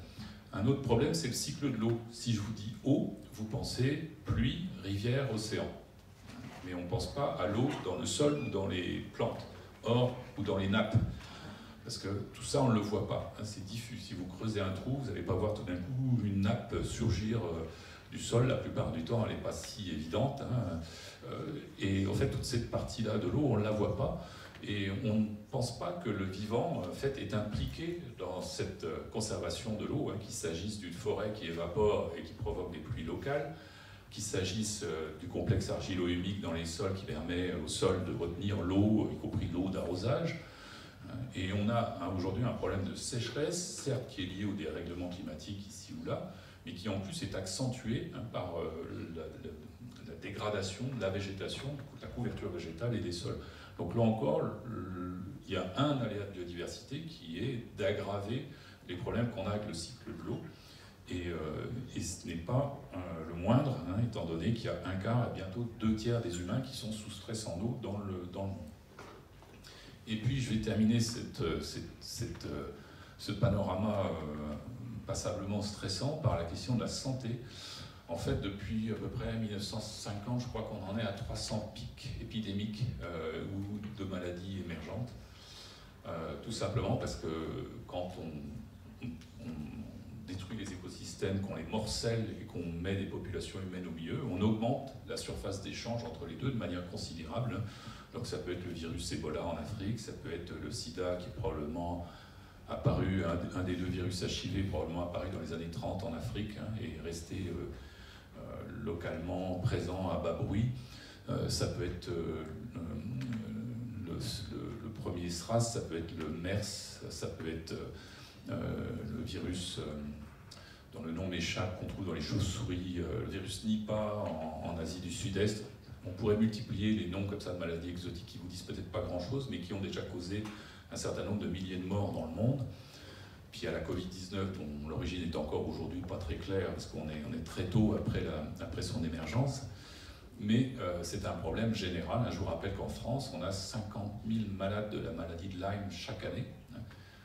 Speaker 2: Un autre problème, c'est le cycle de l'eau. Si je vous dis eau, vous pensez pluie, rivière, océan. Mais on ne pense pas à l'eau dans le sol ou dans les plantes, ou dans les nappes. Parce que tout ça, on ne le voit pas, hein, c'est diffus. Si vous creusez un trou, vous n'allez pas voir tout d'un coup une nappe surgir du sol. La plupart du temps, elle n'est pas si évidente, hein. Et en fait, toute cette partie-là de l'eau, on ne la voit pas. Et on ne pense pas que le vivant, en fait, est impliqué dans cette conservation de l'eau, hein, qu'il s'agisse d'une forêt qui évapore et qui provoque des pluies locales, qu'il s'agisse du complexe argilo-humique dans les sols qui permet au sol de retenir l'eau, y compris l'eau d'arrosage. Et on a aujourd'hui un problème de sécheresse, certes qui est lié au dérèglement climatique ici ou là, mais qui en plus est accentué, hein, par la dégradation de la végétation, de la couverture végétale et des sols. Donc là encore, il y a un aléa de biodiversité qui est d'aggraver les problèmes qu'on a avec le cycle de l'eau. Et ce n'est pas le moindre, hein, étant donné qu'il y a un quart et bientôt 2/3 des humains qui sont sous stress en eau dans le monde. Et puis je vais terminer ce panorama passablement stressant par la question de la santé. En fait, depuis à peu près 1950, je crois qu'on en est à 300 pics épidémiques ou de maladies émergentes. Tout simplement parce que quand on détruit les écosystèmes, qu'on les morcelle et qu'on met des populations humaines au milieu, on augmente la surface d'échange entre les deux de manière considérable. Donc ça peut être le virus Ebola en Afrique, ça peut être le sida qui est probablement apparu, un des deux virus HIV probablement apparu dans les années 30 en Afrique, hein, et resté localement présent à bas bruit. Ça peut être le premier SRAS, ça peut être le MERS, ça peut être le virus dont le nom m'échappe, qu'on trouve dans les chauves-souris, le virus Nipah en Asie du Sud-Est. On pourrait multiplier les noms comme ça de maladies exotiques qui vous disent peut-être pas grand-chose, mais qui ont déjà causé un certain nombre de milliers de morts dans le monde. Puis il y a la Covid-19, dont l'origine est encore aujourd'hui pas très claire, parce qu'on est très tôt après son émergence. Mais c'est un problème général. Je vous rappelle qu'en France, on a 50 000 malades de la maladie de Lyme chaque année.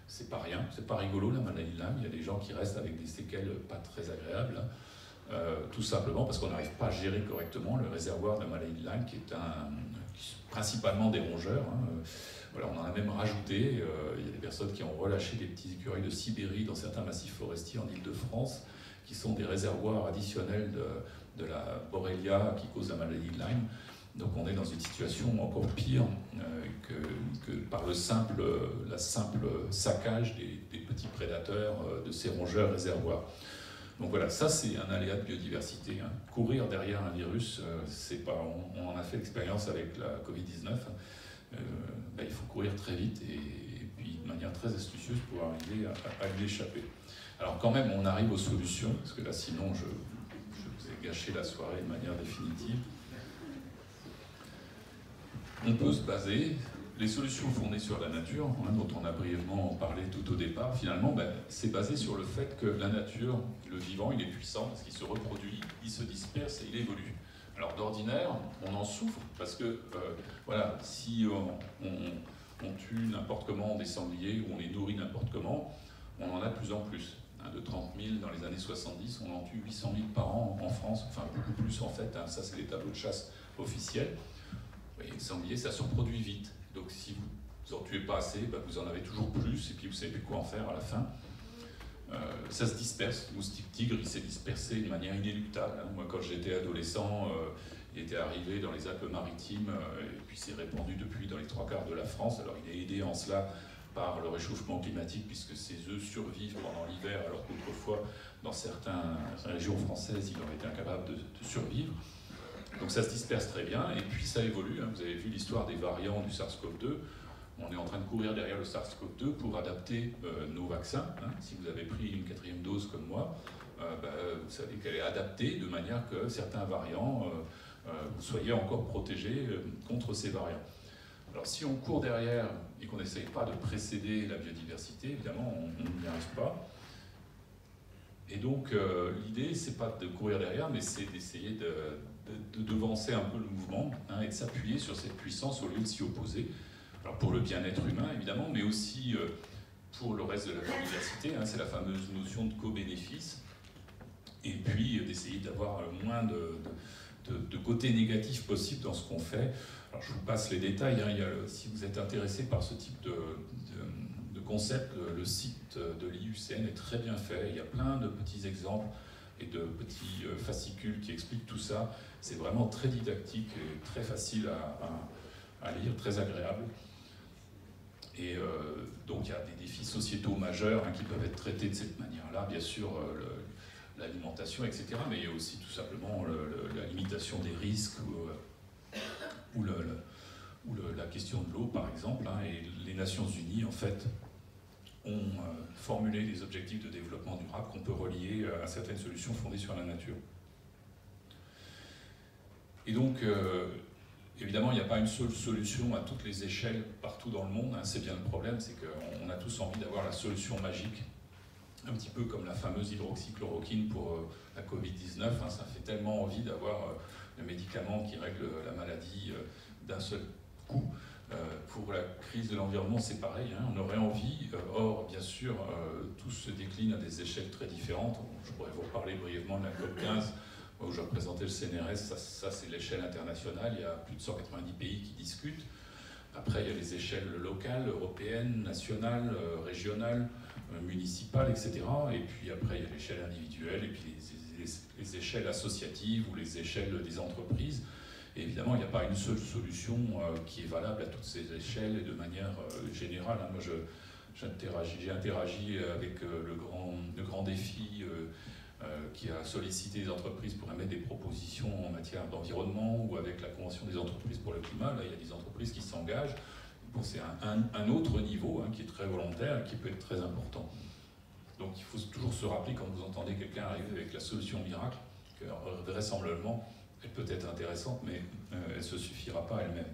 Speaker 2: c'est pas rien, c'est pas rigolo la maladie de Lyme. Il y a des gens qui restent avec des séquelles pas très agréables, hein. Tout simplement parce qu'on n'arrive pas à gérer correctement le réservoir de la maladie de Lyme, qui est principalement des rongeurs, hein. Voilà, on en a même rajouté. Il y a des personnes qui ont relâché des petits écureuils de Sibérie dans certains massifs forestiers en Île-de-France, qui sont des réservoirs additionnels de la Borrelia qui cause la maladie de Lyme. Donc on est dans une situation encore pire que par la simple saccage des petits prédateurs de ces rongeurs réservoirs. Donc voilà, ça c'est un aléa de biodiversité, hein. Courir derrière un virus, c'est pas, on en a fait l'expérience avec la Covid-19, il faut courir très vite et puis de manière très astucieuse pour arriver à lui échapper. Alors quand même, on arrive aux solutions, parce que là sinon je vous ai gâché la soirée de manière définitive. On peut se baser, les solutions fondées sur la nature, hein, dont on a brièvement parlé tout au départ, finalement, c'est basé sur le fait que la nature, le vivant, il est puissant parce qu'il se reproduit, il se disperse et il évolue. Alors d'ordinaire, on en souffre parce que, voilà, si on tue n'importe comment des sangliers ou on les nourrit n'importe comment, on en a de plus en plus. De 30 000 dans les années 70, on en tue 800 000 par an en France, enfin beaucoup plus en fait, hein, ça c'est les tableaux de chasse officiels. Les sangliers, ça se reproduit vite. Donc si vous n'en tuez pas assez, vous en avez toujours plus, et puis vous ne savez plus quoi en faire à la fin. Ça se disperse. Le moustique tigre, il s'est dispersé de manière inéluctable, hein. Moi, quand j'étais adolescent, il était arrivé dans les Alpes-Maritimes, et puis s'est répandu depuis dans les 3/4 de la France. Alors il est aidé en cela par le réchauffement climatique, puisque ces œufs survivent pendant l'hiver, alors qu'autrefois, dans certaines régions françaises, ils auraient été incapables de survivre. Donc ça se disperse très bien, et puis ça évolue, hein. Vous avez vu l'histoire des variants du SARS-CoV-2. On est en train de courir derrière le SARS-CoV-2 pour adapter nos vaccins, hein. Si vous avez pris une 4e dose comme moi, vous savez qu'elle est adaptée de manière que certains variants, vous soyez encore protégés contre ces variants. Alors si on court derrière et qu'on n'essaye pas de précéder la biodiversité, évidemment on n'y arrive pas. Et donc l'idée, c'est pas de courir derrière, mais c'est d'essayer de devancer un peu le mouvement, hein, et de s'appuyer sur cette puissance au lieu de s'y opposer. Alors pour le bien-être humain évidemment, mais aussi pour le reste de la biodiversité, hein, c'est la fameuse notion de co-bénéfice. Et puis d'essayer d'avoir le moins de côté négatif possible dans ce qu'on fait. Alors je vous passe les détails, hein. Si vous êtes intéressé par ce type de concept, le site de l'IUCN est très bien fait, il y a plein de petits exemples et de petits fascicules qui expliquent tout ça. C'est vraiment très didactique et très facile à lire, très agréable. Et donc il y a des défis sociétaux majeurs, hein, qui peuvent être traités de cette manière-là, bien sûr, l'alimentation, etc. Mais il y a aussi tout simplement la limitation des risques ou la question de l'eau, par exemple, hein. Et les Nations Unies, en fait, ont formulé des objectifs de développement durable qu'on peut relier à certaines solutions fondées sur la nature. Et donc, évidemment, il n'y a pas une seule solution à toutes les échelles partout dans le monde, hein. C'est bien le problème, c'est qu'on a tous envie d'avoir la solution magique, un petit peu comme la fameuse hydroxychloroquine pour la Covid-19, hein. Ça fait tellement envie d'avoir le médicament qui règle la maladie d'un seul coup. Pour la crise de l'environnement, c'est pareil, hein. On aurait envie, or, bien sûr, tout se décline à des échelles très différentes. Je pourrais vous reparler brièvement de la COP15, où je représentais le CNRS, ça c'est l'échelle internationale, il y a plus de 190 pays qui discutent. Après, il y a les échelles locales, européennes, nationales, régionales, municipales, etc. Et puis après, il y a l'échelle individuelle, et puis les échelles associatives ou les échelles des entreprises. Et évidemment, il n'y a pas une seule solution qui est valable à toutes ces échelles et de manière générale, hein. Moi, j'ai interagi avec le grand défi qui a sollicité les entreprises pour émettre des propositions en matière d'environnement, ou avec la Convention des entreprises pour le climat. Là, il y a des entreprises qui s'engagent. Bon, c'est un autre niveau, hein, qui est très volontaire et qui peut être très important. Donc il faut toujours se rappeler, quand vous entendez quelqu'un arriver avec la solution miracle, que vraisemblablement, elle peut être intéressante, mais elle ne se suffira pas elle-même.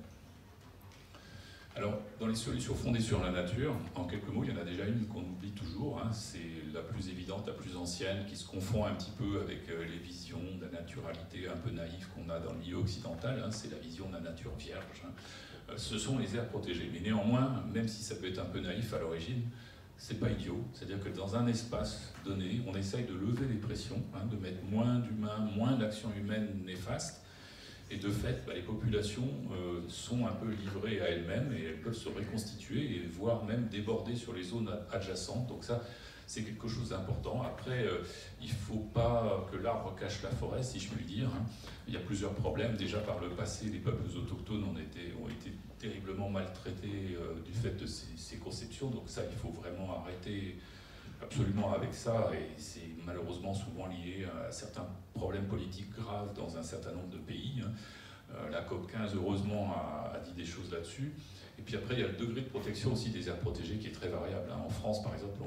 Speaker 2: Alors, dans les solutions fondées sur la nature, en quelques mots, il y en a déjà une qu'on oublie toujours, hein, c'est la plus évidente, la plus ancienne, qui se confond un petit peu avec les visions de la naturalité un peu naïve qu'on a dans le milieu occidental, hein, c'est la vision de la nature vierge, hein. Ce sont les aires protégées. Mais néanmoins, même si ça peut être un peu naïf à l'origine, c'est pas idiot. C'est-à-dire que dans un espace donné, on essaye de lever les pressions, hein, de mettre moins d'humains, moins d'actions humaines néfastes. Et de fait, les populations sont un peu livrées à elles-mêmes et elles peuvent se reconstituer et voire même déborder sur les zones adjacentes. Donc ça, c'est quelque chose d'important. Après, il ne faut pas que l'arbre cache la forêt, si je puis dire. Il y a plusieurs problèmes. Déjà, par le passé, les peuples autochtones ont été terriblement maltraités du fait de ces conceptions. Donc ça, il faut vraiment arrêter absolument avec ça. Et c'est malheureusement souvent lié à certains problèmes politiques graves dans un certain nombre de pays. La COP15, heureusement, a dit des choses là-dessus. Et puis après, il y a le degré de protection aussi des aires protégées qui est très variable. En France, par exemple,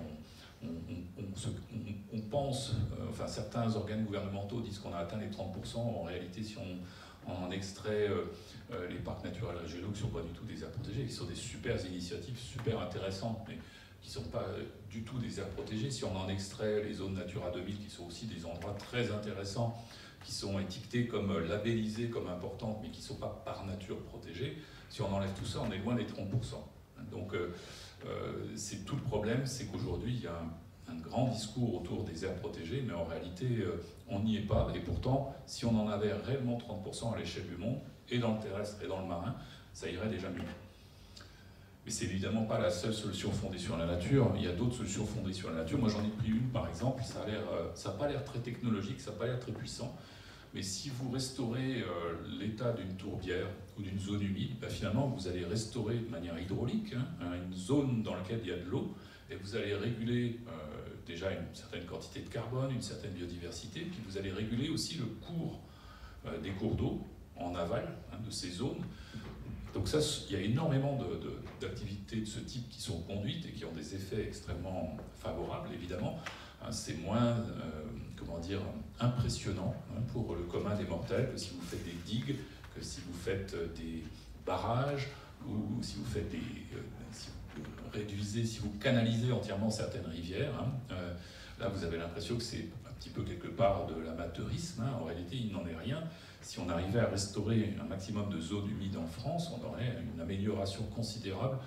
Speaker 2: on pense, enfin certains organes gouvernementaux disent qu'on a atteint les 30%. En réalité, si on en extrait les parcs naturels régionaux, qui ne sont pas du tout des aires protégées, qui sont des super initiatives, super intéressantes, mais qui ne sont pas du tout des aires protégées. Si on en extrait les zones Natura 2000, qui sont aussi des endroits très intéressants, qui sont étiquetés comme labellisés, comme importantes, mais qui ne sont pas par nature protégées, si on enlève tout ça, on est loin des 30%. Donc c'est tout le problème, c'est qu'aujourd'hui, il y a un grand discours autour des aires protégées, mais en réalité, on n'y est pas. Et pourtant, si on en avait réellement 30% à l'échelle du monde, et dans le terrestre et dans le marin, ça irait déjà mieux. Mais c'est évidemment pas la seule solution fondée sur la nature. Il y a d'autres solutions fondées sur la nature. Moi, j'en ai pris une, par exemple. Ça n'a pas l'air très technologique, ça n'a pas l'air très puissant. Mais si vous restaurez l'état d'une tourbière ou d'une zone humide, finalement, vous allez restaurer de manière hydraulique une zone dans laquelle il y a de l'eau, et vous allez réguler déjà une certaine quantité de carbone, une certaine biodiversité, puis vous allez réguler aussi le cours des cours d'eau en aval de ces zones. Donc ça, il y a énormément d'activités de ce type qui sont conduites et qui ont des effets extrêmement favorables, évidemment. C'est moins, comment dire, impressionnant pour le commun des mortels que si vous faites des digues, que si vous faites des barrages, ou si vous faites si vous réduisez, si vous canalisez entièrement certaines rivières. Là, vous avez l'impression que c'est un petit peu quelque part de l'amateurisme. En réalité, il n'en est rien. Si on arrivait à restaurer un maximum de zones humides en France, on aurait une amélioration considérable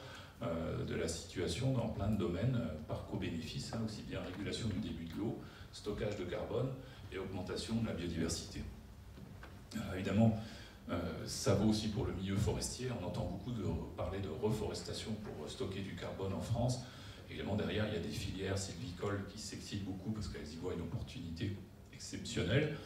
Speaker 2: de la situation dans plein de domaines par co-bénéfice, aussi bien régulation du début de l'eau, stockage de carbone et augmentation de la biodiversité. Évidemment, ça vaut aussi pour le milieu forestier. On entend beaucoup parler de reforestation pour stocker du carbone en France. Également, derrière, il y a des filières sylvicoles qui s'excitent beaucoup parce qu'elles y voient une opportunité exceptionnelle.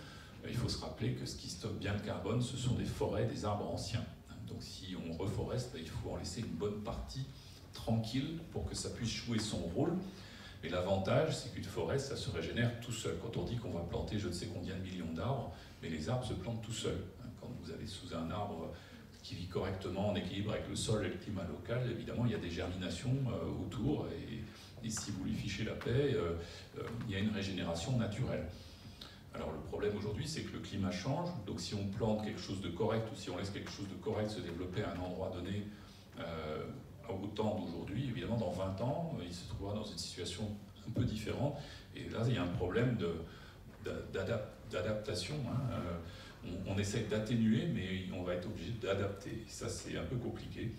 Speaker 2: Il faut se rappeler que ce qui stocke bien le carbone, ce sont des forêts, des arbres anciens. Donc si on reforeste, il faut en laisser une bonne partie tranquille pour que ça puisse jouer son rôle. Mais l'avantage, c'est qu'une forêt, ça se régénère tout seul. Quand on dit qu'on va planter je ne sais combien de millions d'arbres, mais les arbres se plantent tout seuls. Quand vous avez sous un arbre qui vit correctement en équilibre avec le sol et le climat local, évidemment, il y a des germinations autour. Et si vous lui fichez la paix, il y a une régénération naturelle. Alors le problème aujourd'hui, c'est que le climat change. Donc si on plante quelque chose de correct ou si on laisse quelque chose de correct se développer à un endroit donné au temps d'aujourd'hui, évidemment, dans 20 ans, il se trouvera dans une situation un peu différente. Et là, il y a un problème d'adaptation. On essaie d'atténuer, mais on va être obligé d'adapter. Ça, c'est un peu compliqué.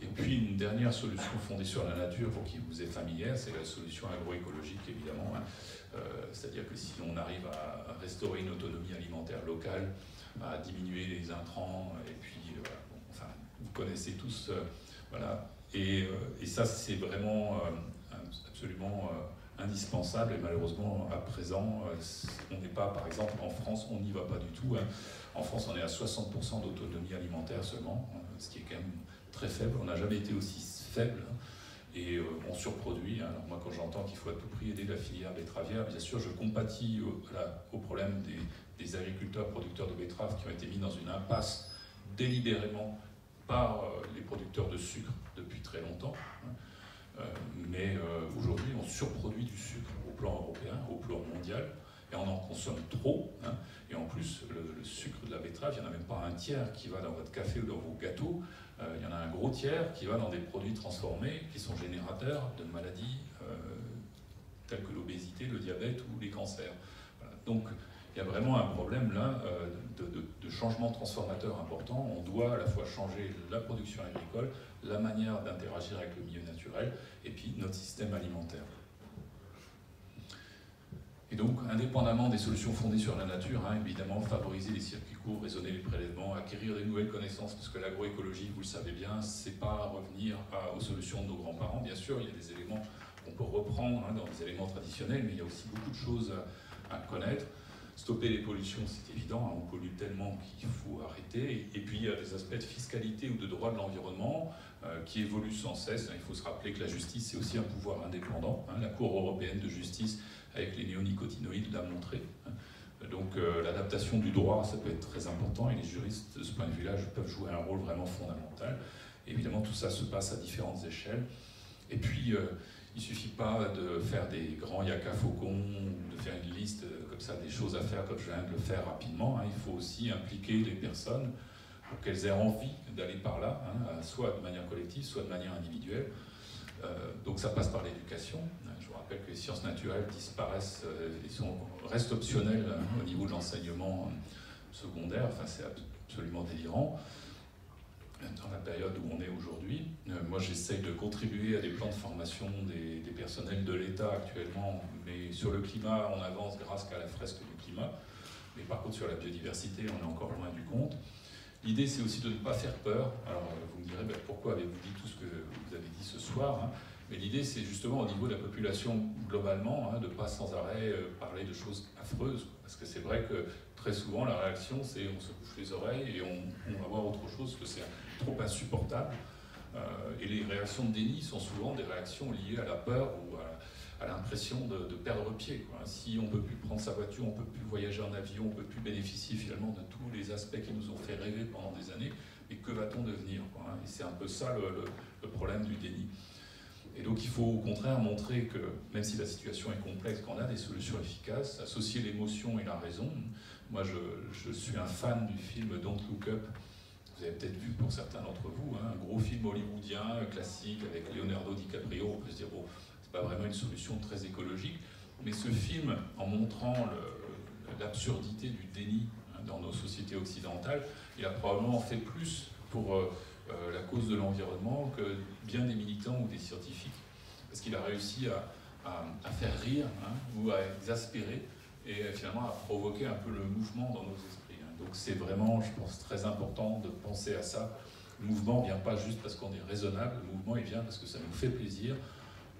Speaker 2: Et puis, une dernière solution fondée sur la nature, pour qui vous est familière, c'est la solution agroécologique, évidemment. C'est-à-dire que si on arrive à restaurer une autonomie alimentaire locale, à diminuer les intrants, et puis, enfin, vous connaissez tous, voilà. Et ça, c'est vraiment absolument indispensable, et malheureusement, à présent, on n'est pas, par exemple, en France, on n'y va pas du tout. En France, on est à 60% d'autonomie alimentaire seulement, ce qui est quand même très faible. On n'a jamais été aussi faible. Et on surproduit. Alors moi, quand j'entends qu'il faut à tout prix aider la filière betteravière, bien sûr, je compatis au problème des agriculteurs producteurs de betteraves qui ont été mis dans une impasse délibérément par les producteurs de sucre depuis très longtemps. Mais aujourd'hui, on surproduit du sucre au plan européen, au plan mondial, et on en consomme trop. Et en plus, le sucre de la betterave, il n'y en a même pas un tiers qui va dans votre café ou dans vos gâteaux. Il y en a un gros tiers qui va dans des produits transformés qui sont générateurs de maladies telles que l'obésité, le diabète ou les cancers. Voilà. Donc Il y a vraiment un problème là de changement transformateur important. On doit à la fois changer la production agricole, la manière d'interagir avec le milieu naturel, et puis notre système alimentaire. Et donc, indépendamment des solutions fondées sur la nature, évidemment, favoriser les circuits courts, raisonner les prélèvements, acquérir des nouvelles connaissances, parce que l'agroécologie, vous le savez bien, c'est pas revenir aux solutions de nos grands-parents. Bien sûr, il y a des éléments qu'on peut reprendre dans des éléments traditionnels, mais il y a aussi beaucoup de choses à connaître. Stopper les pollutions, c'est évident, on pollue tellement qu'il faut arrêter. Et puis, il y a des aspects de fiscalité ou de droit de l'environnement qui évoluent sans cesse. Il faut se rappeler que la justice, c'est aussi un pouvoir indépendant. La Cour européenne de justice, avec les néonicotinoïdes, l'a montré. Donc l'adaptation du droit, ça peut être très important, et les juristes, de ce point de vue-là, peuvent jouer un rôle vraiment fondamental. Et évidemment, tout ça se passe à différentes échelles. Et puis, il ne suffit pas de faire des grands yaka faucons, ou de faire une liste comme ça, des choses à faire comme je viens de le faire rapidement. Il faut aussi impliquer les personnes pour qu'elles aient envie d'aller par là, soit de manière collective, soit de manière individuelle. Donc ça passe par l'éducation. Je vous rappelle que les sciences naturelles disparaissent et restent optionnelles au niveau de l'enseignement secondaire. Enfin, c'est absolument délirant dans la période où on est aujourd'hui. Moi, j'essaye de contribuer à des plans de formation des personnels de l'État actuellement, mais sur le climat, on avance grâce qu'à la fresque du climat. Mais par contre, sur la biodiversité, on est encore loin du compte. L'idée, c'est aussi de ne pas faire peur. Alors, vous me direz, pourquoi avez-vous dit tout ce que vous avez dit ce soir, Mais l'idée, c'est justement au niveau de la population globalement, de ne pas sans arrêt parler de choses affreuses. Parce que c'est vrai que très souvent, la réaction, c'est on se bouche les oreilles et on va voir autre chose, que c'est trop insupportable. Et les réactions de déni sont souvent des réactions liées à la peur ou à l'impression de perdre pied. Si on ne peut plus prendre sa voiture, on ne peut plus voyager en avion, on ne peut plus bénéficier finalement de tous les aspects qui nous ont fait rêver pendant des années, mais que va-t-on devenir, Et c'est un peu ça le problème du déni. Et donc il faut au contraire montrer que, même si la situation est complexe, qu'on a des solutions efficaces, associer l'émotion et la raison. Moi je suis un fan du film Don't Look Up. Vous avez peut-être vu pour certains d'entre vous, un gros film hollywoodien, classique, avec Leonardo DiCaprio. On peut se dire, bon, c'est pas vraiment une solution très écologique, mais ce film, en montrant l'absurdité du déni dans nos sociétés occidentales, il a probablement fait plus pour la cause de l'environnement que bien des militants ou des scientifiques, parce qu'il a réussi à faire rire ou à exaspérer et finalement à provoquer un peu le mouvement dans nos esprits. Donc c'est vraiment, je pense, très important de penser à ça. Le mouvement ne vient pas juste parce qu'on est raisonnable, le mouvement il vient parce que ça nous fait plaisir,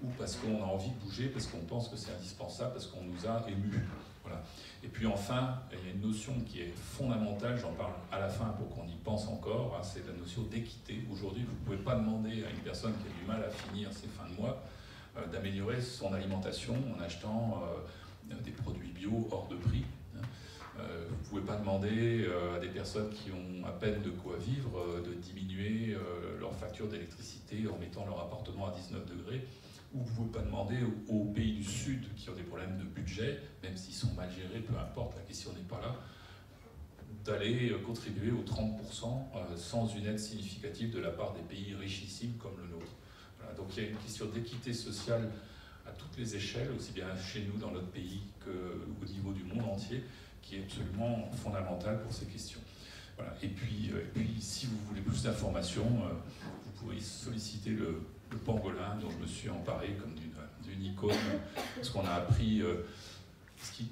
Speaker 2: ou parce qu'on a envie de bouger, parce qu'on pense que c'est indispensable, parce qu'on nous a émus. Voilà. Et puis enfin, il y a une notion qui est fondamentale, j'en parle à la fin pour qu'on y pense encore, c'est la notion d'équité. Aujourd'hui, vous ne pouvez pas demander à une personne qui a du mal à finir ses fins de mois d'améliorer son alimentation en achetant des produits bio hors de prix. Vous ne pouvez pas demander à des personnes qui ont à peine de quoi vivre de diminuer leur facture d'électricité en mettant leur appartement à 19 degrés. Ou vous ne pouvez pas demander aux pays du Sud qui ont des problèmes de budget, même s'ils sont mal gérés, peu importe, la question n'est pas là, d'aller contribuer aux 30% sans une aide significative de la part des pays richissimes comme le nôtre. Voilà, donc il y a une question d'équité sociale à toutes les échelles, aussi bien chez nous dans notre pays qu'au niveau du monde entier, qui est absolument fondamentale pour ces questions. Voilà. Et puis, si vous voulez plus d'informations, vous pourrez solliciter le pangolin dont je me suis emparé comme d'une icône, parce qu'on a appris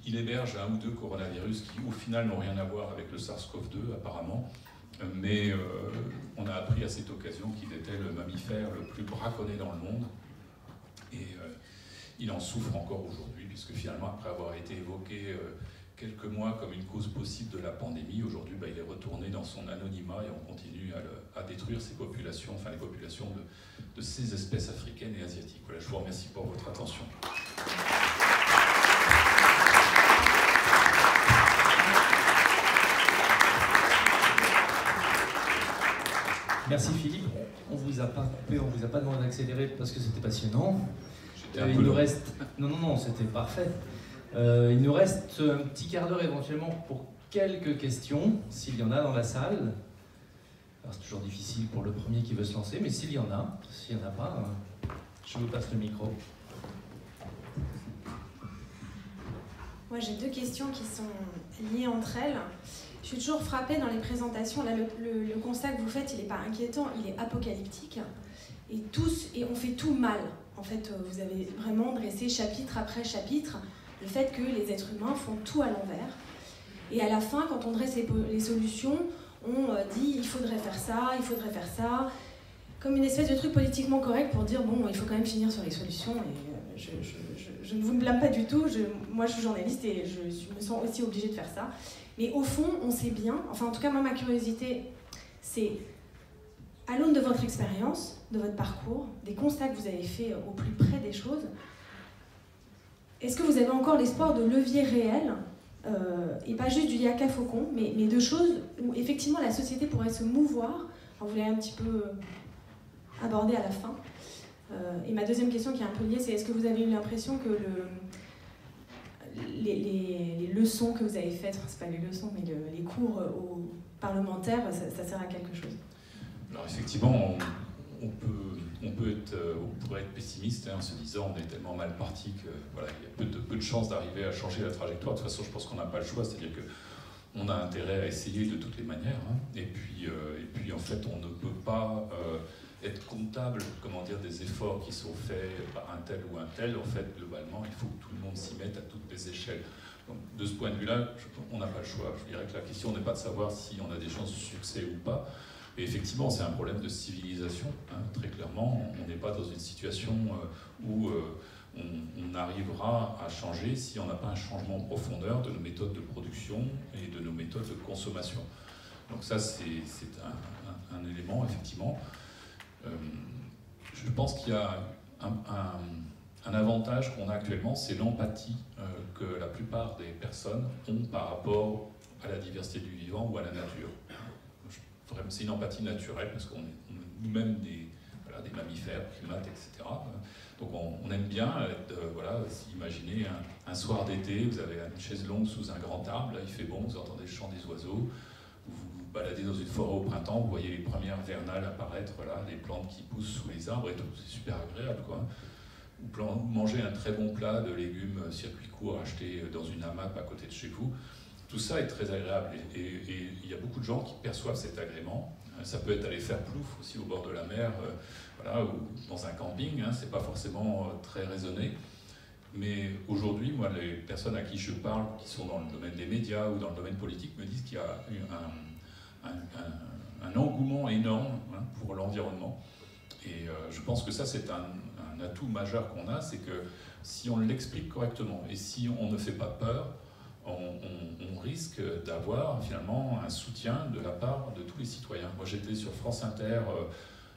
Speaker 2: qu'il héberge un ou deux coronavirus qui au final n'ont rien à voir avec le SARS-CoV-2 apparemment, mais on a appris à cette occasion qu'il était le mammifère le plus braconné dans le monde, et il en souffre encore aujourd'hui, puisque finalement après avoir été évoqué quelques mois comme une cause possible de la pandémie, aujourd'hui il est retourné dans son anonymat et on continue à détruire ces populations, enfin les populations de ces espèces africaines et asiatiques. Voilà, je vous remercie pour votre attention.
Speaker 1: Merci Philippe, on vous a pas coupé, on vous a pas demandé d'accélérer parce que c'était passionnant.
Speaker 2: Il nous reste...
Speaker 1: Non, c'était parfait. Il nous reste un petit quart d'heure éventuellement pour quelques questions, s'il y en a dans la salle. Alors c'est toujours difficile pour le premier qui veut se lancer, mais s'il y en a pas, je vous passe le micro.
Speaker 3: Moi, j'ai deux questions qui sont liées entre elles. Je suis toujours frappée dans les présentations. Là, le constat que vous faites, il n'est pas inquiétant, il est apocalyptique. Et on fait tout mal. En fait, vous avez vraiment dressé chapitre après chapitre le fait que les êtres humains font tout à l'envers. Et à la fin, quand on dresse les solutions, on dit il faudrait faire ça, il faudrait faire ça, comme une espèce de truc politiquement correct pour dire bon, il faut quand même finir sur les solutions. Et je ne vous blâme pas du tout, moi je suis journaliste et je me sens aussi obligée de faire ça. Mais au fond, on sait bien, enfin en tout cas moi ma curiosité, c'est à l'aune de votre expérience, de votre parcours, des constats que vous avez faits au plus près des choses, est-ce que vous avez encore l'espoir de leviers réels, et pas juste du yaka faucon, mais de choses où effectivement la société pourrait se mouvoir? On voulait un petit peu aborder à la fin. Et ma deuxième question qui est un peu liée, c'est est-ce que vous avez eu l'impression que les leçons que vous avez faites, enfin, c'est pas les leçons, mais les cours aux parlementaires, ça sert à quelque chose?
Speaker 2: Alors effectivement, on pourrait être pessimiste en se disant on est tellement mal parti que voilà, il y a peu de chances d'arriver à changer la trajectoire. De toute façon, je pense qu'on n'a pas le choix, c'est-à-dire qu'on a intérêt à essayer de toutes les manières. Hein. Et puis en fait, on ne peut pas être comptable, comment dire, des efforts qui sont faits par un tel ou un tel. En fait, globalement, il faut que tout le monde s'y mette à toutes les échelles. Donc, de ce point de vue-là, on n'a pas le choix. Je dirais que la question n'est pas de savoir si on a des chances de succès ou pas. Et effectivement, c'est un problème de civilisation, hein, très clairement. On n'est pas dans une situation où on arrivera à changer si on n'a pas un changement en profondeur de nos méthodes de production et de nos méthodes de consommation. Donc ça, c'est un élément, effectivement. Je pense qu'il y a un avantage qu'on a actuellement, c'est l'empathie que la plupart des personnes ont par rapport à la diversité du vivant ou à la nature. C'est une empathie naturelle, parce qu'on est nous-mêmes des mammifères, primates, etc. Donc on aime bien imaginer un soir d'été, vous avez une chaise longue sous un grand arbre, là il fait bon, vous entendez le chant des oiseaux, vous vous baladez dans une forêt au printemps, vous voyez les premières vernales apparaître, là, les plantes qui poussent sous les arbres et tout, c'est super agréable, quoi. Vous mangez un très bon plat de légumes circuit court acheté dans une AMAP à côté de chez vous. Tout ça est très agréable et il y a beaucoup de gens qui perçoivent cet agrément. Ça peut être aller faire plouf aussi au bord de la mer, ou dans un camping, hein, c'est pas forcément très raisonné. Mais aujourd'hui, moi, les personnes à qui je parle, qui sont dans le domaine des médias ou dans le domaine politique, me disent qu'il y a eu un engouement énorme, hein, pour l'environnement. Et je pense que ça, c'est un atout majeur qu'on a, c'est que si on l'explique correctement et si on ne fait pas peur, on risque d'avoir finalement un soutien de la part de tous les citoyens. Moi j'étais sur France Inter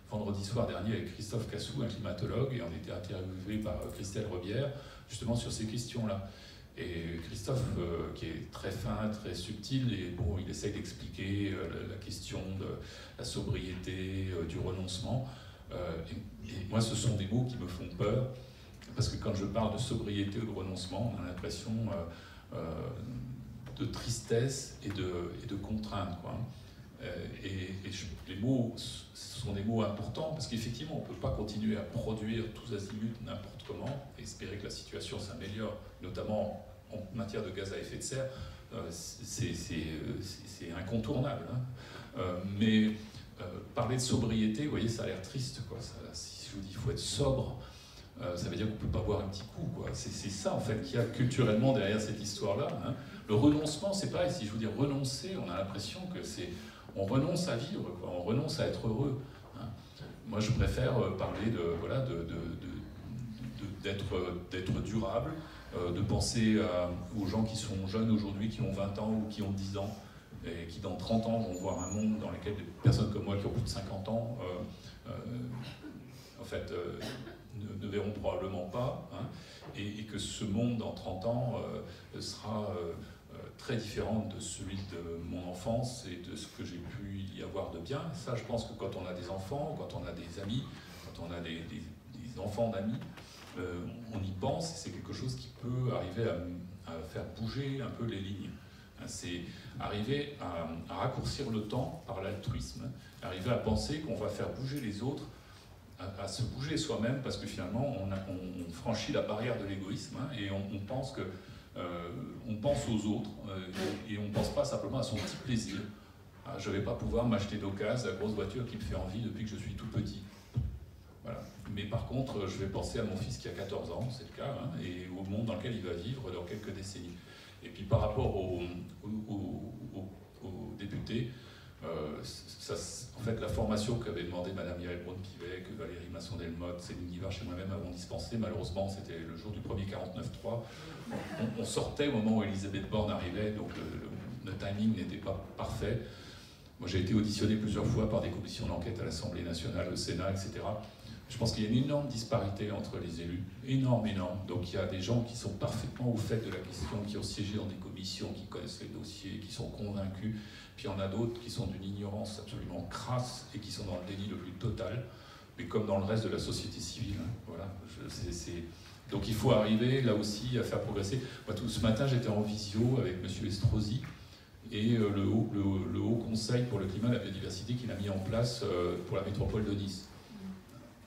Speaker 2: vendredi soir dernier avec Christophe Cassou, un climatologue, et on était interviewé par Christelle Rebière justement sur ces questions-là. Et Christophe, qui est très fin, très subtil, et bon, il essaye d'expliquer la question de la sobriété, du renoncement. Et moi, ce sont des mots qui me font peur, parce que quand je parle de sobriété ou de renoncement, on a l'impression de tristesse et de contrainte, quoi. Les mots sont des mots importants, parce qu'effectivement, on ne peut pas continuer à produire tous azimuts n'importe comment et espérer que la situation s'améliore, notamment en matière de gaz à effet de serre. C'est incontournable, hein. Mais parler de sobriété, vous voyez, ça a l'air triste, quoi. Si je vous dis qu'il faut être sobre, ça veut dire qu'on ne peut pas boire un petit coup, quoi. C'est ça, en fait, qu'il y a culturellement derrière cette histoire-là, hein. Le renoncement, c'est pareil. Si je vous dis renoncer, on a l'impression que on renonce à vivre, quoi. On renonce à être heureux, hein. Moi, je préfère parler d'être durable, de penser aux gens qui sont jeunes aujourd'hui, qui ont 20 ans ou qui ont 10 ans, et qui dans 30 ans vont voir un monde dans lequel des personnes comme moi qui ont plus de 50 ans, en fait, ne verront probablement pas, hein, et que ce monde dans 30 ans sera très différent de celui de mon enfance et de ce que j'ai pu y avoir de bien. Ça, je pense que quand on a des enfants, quand on a des amis, quand on a des enfants d'amis, on y pense, et c'est quelque chose qui peut arriver à faire bouger un peu les lignes. C'est arriver à raccourcir le temps par l'altruisme, arriver à penser qu'on va faire bouger les autres, à se bouger soi-même, parce que finalement on franchit la barrière de l'égoïsme, hein, et on pense que On pense aux autres et on ne pense pas simplement à son petit plaisir. Je ne vais pas pouvoir m'acheter d'occasion la grosse voiture qui me fait envie depuis que je suis tout petit. Voilà. Mais par contre, je vais penser à mon fils qui a 14 ans, c'est le cas, hein, et au monde dans lequel il va vivre dans quelques décennies. Et puis par rapport aux députés, en fait, la formation qu'avait demandé Mme Mireille Braun-Pivet, que Valérie Masson-Delmotte, Céline Guivarch et moi-même avons dispensé, malheureusement, c'était le jour du premier 49.3. On sortait au moment où Elisabeth Borne arrivait, donc le timing n'était pas parfait. Moi, j'ai été auditionné plusieurs fois par des commissions d'enquête à l'Assemblée nationale, au Sénat, etc. Je pense qu'il y a une énorme disparité entre les élus, énorme. Donc il y a des gens qui sont parfaitement au fait de la question, qui ont siégé dans des commissions, qui connaissent les dossiers, qui sont convaincus. Puis il y en a d'autres qui sont d'une ignorance absolument crasse et qui sont dans le déni le plus total, mais comme dans le reste de la société civile. Hein, voilà. Donc il faut arriver là aussi à faire progresser. Moi, ce matin, j'étais en visio avec M. Estrosi et le Haut Conseil pour le climat et la biodiversité qu'il a mis en place pour la métropole de Nice.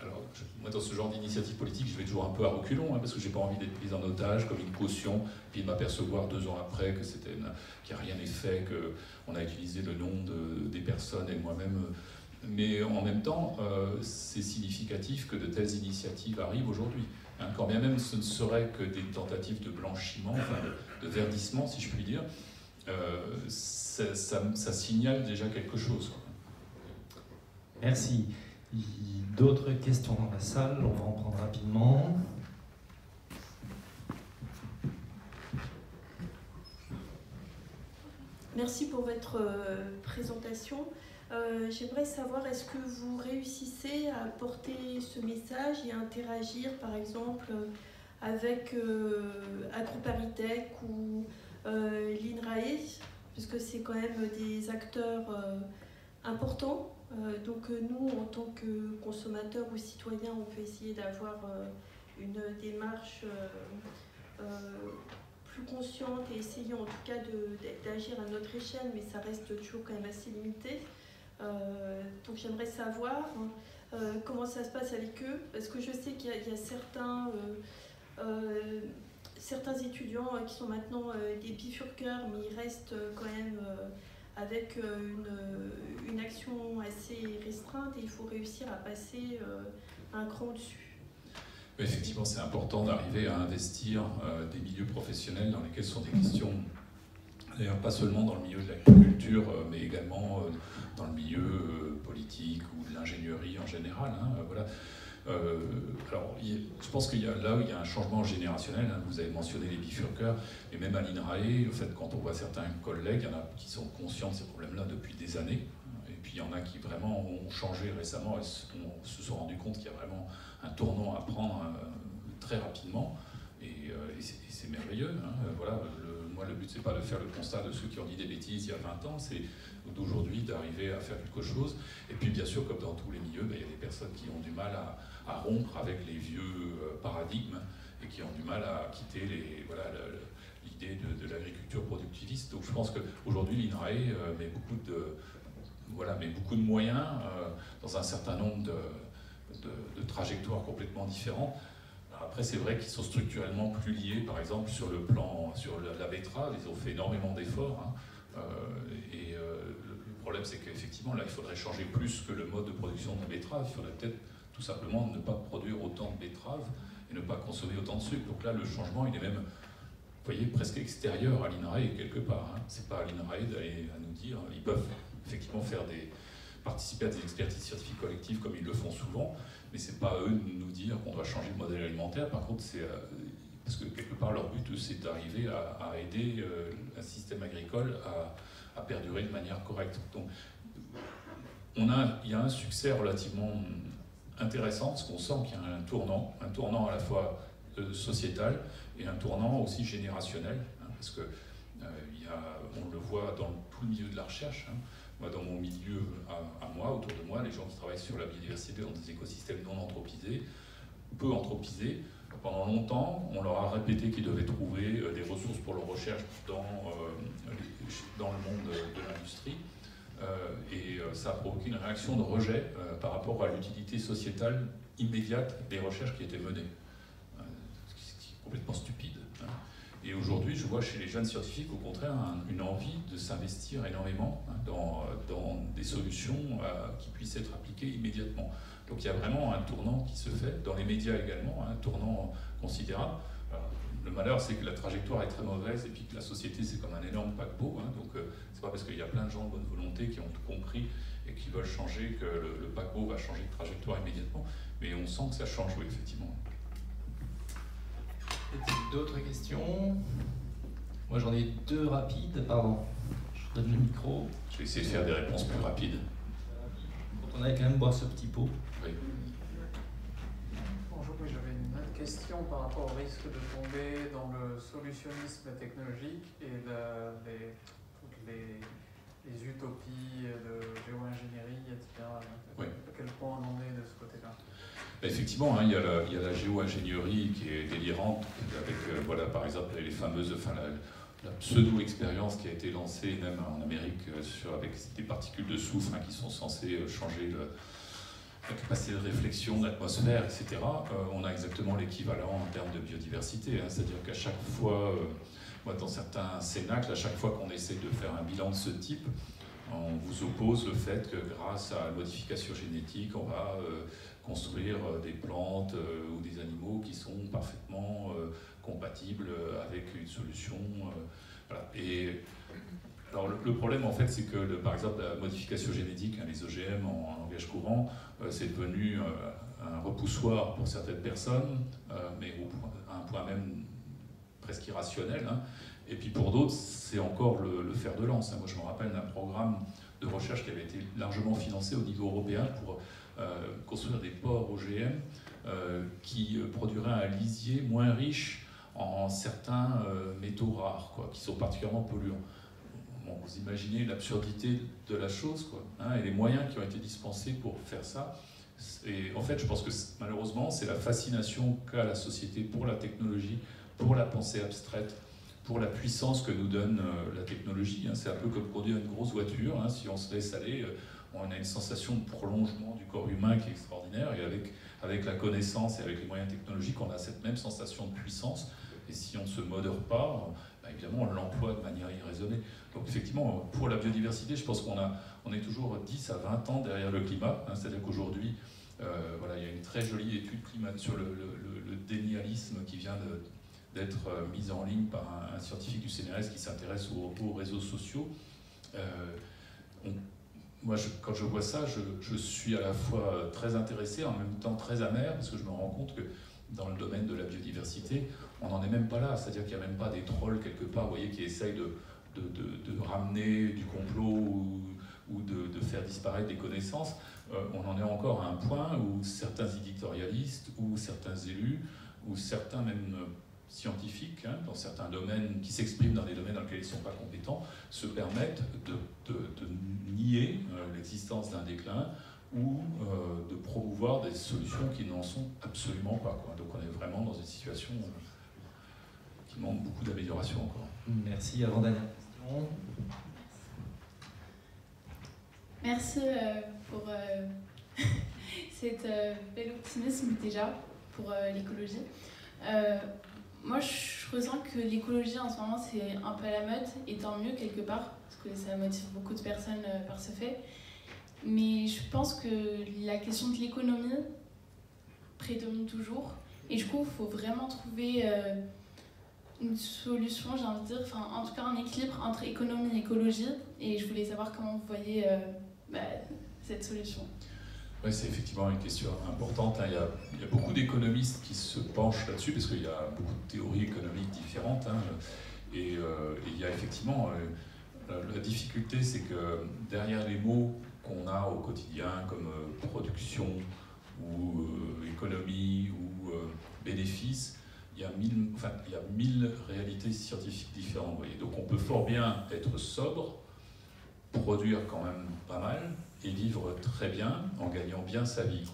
Speaker 2: Alors, moi, dans ce genre d'initiative politique, je vais toujours un peu à reculons, hein, parce que j'ai pas envie d'être pris en otage comme une caution, puis de m'apercevoir 2 ans après que qu'il n'y a rien n'est fait, qu'on a utilisé le nom des personnes et moi-même. Mais en même temps, c'est significatif que de telles initiatives arrivent aujourd'hui. Hein, quand bien même ce ne serait que des tentatives de blanchiment, enfin de verdissement, si je puis dire, ça signale déjà quelque chose.
Speaker 1: Merci. D'autres questions dans la salle? On va en prendre rapidement.
Speaker 4: Merci pour votre présentation. J'aimerais savoir, est-ce que vous réussissez à porter ce message et à interagir, par exemple, avec AgroParisTech ou l'INRAE, puisque c'est quand même des acteurs importants. Donc nous, en tant que consommateurs ou citoyens, on peut essayer d'avoir une démarche plus consciente et essayer en tout cas d'agir à notre échelle, mais ça reste toujours quand même assez limité. Donc j'aimerais savoir comment ça se passe avec eux, parce que je sais qu'il y a certains étudiants qui sont maintenant des bifurqueurs, mais ils restent quand même avec une action assez restreinte, et il faut réussir à passer un cran au-dessus.
Speaker 2: Effectivement, c'est important d'arriver à investir des milieux professionnels dans lesquels sont des questions, d'ailleurs pas seulement dans le milieu de l'agriculture, mais également dans le milieu politique ou de l'ingénierie en général. Hein, voilà. Alors, je pense qu'il y a là où il y a un changement générationnel. Hein, vous avez mentionné les bifurqueurs, et même à l'INRAE, en fait, quand on voit certains collègues, il y en a qui sont conscients de ces problèmes-là depuis des années, et puis il y en a qui vraiment ont changé récemment et se sont rendus compte qu'il y a vraiment un tournant à prendre très rapidement, et c'est merveilleux. Hein, voilà, moi, le but, c'est pas de faire le constat de ceux qui ont dit des bêtises il y a 20 ans, c'est d'aujourd'hui d'arriver à faire quelque chose. Et puis, bien sûr, comme dans tous les milieux, il y a des personnes qui ont du mal à rompre avec les vieux paradigmes et qui ont du mal à quitter l'idée de l'agriculture productiviste. Donc, je pense qu'aujourd'hui, l'INRAE met beaucoup de moyens dans un certain nombre de trajectoires complètement différentes. Après, c'est vrai qu'ils sont structurellement plus liés, par exemple, sur la betterave, ils ont fait énormément d'efforts. Hein, le problème, c'est qu'effectivement, là, il faudrait changer plus que le mode de production de betterave. Il faudrait peut-être tout simplement ne pas produire autant de betteraves et ne pas consommer autant de sucre. Donc là, le changement, il est même, vous voyez, presque extérieur à l'INRAE, quelque part. Hein. C'est pas à l'INRAE d'aller à nous dire, ils peuvent effectivement participer à des expertises scientifiques collectives comme ils le font souvent, mais c'est pas à eux de nous dire qu'on doit changer le modèle alimentaire. Par contre, parce que quelque part leur but, c'est d'arriver à aider un système agricole à perdurer de manière correcte. Donc, il y a un succès relativement intéressant, parce qu'on sent qu'il y a un tournant à la fois sociétal et un tournant aussi générationnel, hein, parce que on le voit dans tout le milieu de la recherche. Hein. Moi, dans mon milieu, à moi, autour de moi, les gens qui travaillent sur la biodiversité dans des écosystèmes non anthropisés, peu anthropisés, pendant longtemps, on leur a répété qu'ils devaient trouver des ressources pour leur recherche dans le monde de l'industrie. Et ça a provoqué une réaction de rejet par rapport à l'utilité sociétale immédiate des recherches qui étaient menées. Ce qui est complètement stupide. Hein. Et aujourd'hui, je vois chez les jeunes scientifiques, au contraire, une envie de s'investir énormément dans des solutions qui puissent être appliquées immédiatement. Donc il y a vraiment un tournant qui se fait, dans les médias également, un tournant considérable. Alors, le malheur, c'est que la trajectoire est très mauvaise et puis que la société, c'est comme un énorme paquebot. Donc c'est pas parce qu'il y a plein de gens de bonne volonté qui ont tout compris et qui veulent changer que le paquebot va changer de trajectoire immédiatement. Mais on sent que ça change, oui, effectivement.
Speaker 1: D'autres questions? Moi j'en ai deux rapides, pardon. Je vous donne le micro.
Speaker 2: Je vais essayer de faire des réponses plus rapides.
Speaker 1: On a quand même boire ce petit pot.
Speaker 2: Oui.
Speaker 5: Bonjour, oui, j'avais une autre question par rapport au risque de tomber dans le solutionnisme technologique et toutes les utopies de géo-ingénierie, etc.
Speaker 2: Oui.
Speaker 5: À quel point on en est de ce côté-là?
Speaker 2: Effectivement, il y a la géo-ingénierie qui est délirante, avec voilà, par exemple les fameuses, la pseudo-expérience qui a été lancée même en Amérique avec des particules de soufre qui sont censées changer la capacité de réflexion de l'atmosphère, etc. On a exactement l'équivalent en termes de biodiversité, c'est-à-dire qu'à chaque fois, moi, dans certains cénacles, à chaque fois qu'on essaie de faire un bilan de ce type, on vous oppose le fait que grâce à la modification génétique, on va construire des plantes ou des animaux qui sont parfaitement compatibles avec une solution. Voilà. Et alors le problème en fait, c'est que par exemple la modification génétique, les OGM en langage courant, c'est devenu un repoussoir pour certaines personnes, mais à un point même presque irrationnel. Et puis pour d'autres, c'est encore le fer de lance. Moi je me rappelle d'un programme de recherche qui avait été largement financé au niveau européen pour construire des porcs OGM qui produiraient un lisier moins riche en certains métaux rares, qui sont particulièrement polluants. Bon, vous imaginez l'absurdité de la chose, et les moyens qui ont été dispensés pour faire ça. Et en fait, je pense que malheureusement, c'est la fascination qu'a la société pour la technologie, pour la pensée abstraite, pour la puissance que nous donne la technologie. C'est un peu comme produire une grosse voiture. Si on se laisse aller, on a une sensation de prolongement du corps humain qui est extraordinaire. Et avec la connaissance et avec les moyens technologiques, on a cette même sensation de puissance. Et si on ne se modère pas, évidemment, on l'emploie de manière irraisonnée. Donc effectivement, pour la biodiversité, je pense qu'on est toujours 10 à 20 ans derrière le climat. C'est-à-dire qu'aujourd'hui, voilà, il y a une très jolie étude sur le dénialisme qui vient d'être mise en ligne par un scientifique du CNRS qui s'intéresse aux réseaux sociaux. Moi, quand je vois ça, je suis à la fois très intéressé, en même temps très amer, parce que je me rends compte que dans le domaine de la biodiversité, on n'en est même pas là. C'est-à-dire qu'il n'y a même pas des trolls quelque part, vous voyez, qui essayent de ramener du complot ou de faire disparaître des connaissances. On en est encore à un point où certains éditorialistes, ou certains élus, ou certains même scientifiques, dans certains domaines, qui s'expriment dans des domaines dans lesquels ils ne sont pas compétents, se permettent de nier l'existence d'un déclin ou de promouvoir des solutions qui n'en sont absolument pas. Donc on est vraiment dans une situation qui manque beaucoup d'amélioration encore.
Speaker 1: Merci. Avant-dernière question.
Speaker 6: Merci pour cet bel optimisme déjà pour l'écologie. Moi, je ressens que l'écologie en ce moment, c'est un peu à la mode, et tant mieux quelque part, parce que ça motive beaucoup de personnes par ce fait. Mais je pense que la question de l'économie prédomine toujours, et du coup, il faut vraiment trouver une solution, j'ai envie de dire, enfin, en tout cas un équilibre entre économie et écologie, et je voulais savoir comment vous voyez cette solution.
Speaker 2: Oui, c'est effectivement une question importante. Il y a beaucoup d'économistes qui se penchent là-dessus, parce qu'il y a beaucoup de théories économiques différentes. Et il y a effectivement... la difficulté, c'est que derrière les mots qu'on a au quotidien, comme production, ou économie, ou bénéfice, il y a 1000 réalités scientifiques différentes. Vous voyez. Donc on peut fort bien être sobre, produire quand même pas mal, et vivre très bien en gagnant bien sa vie.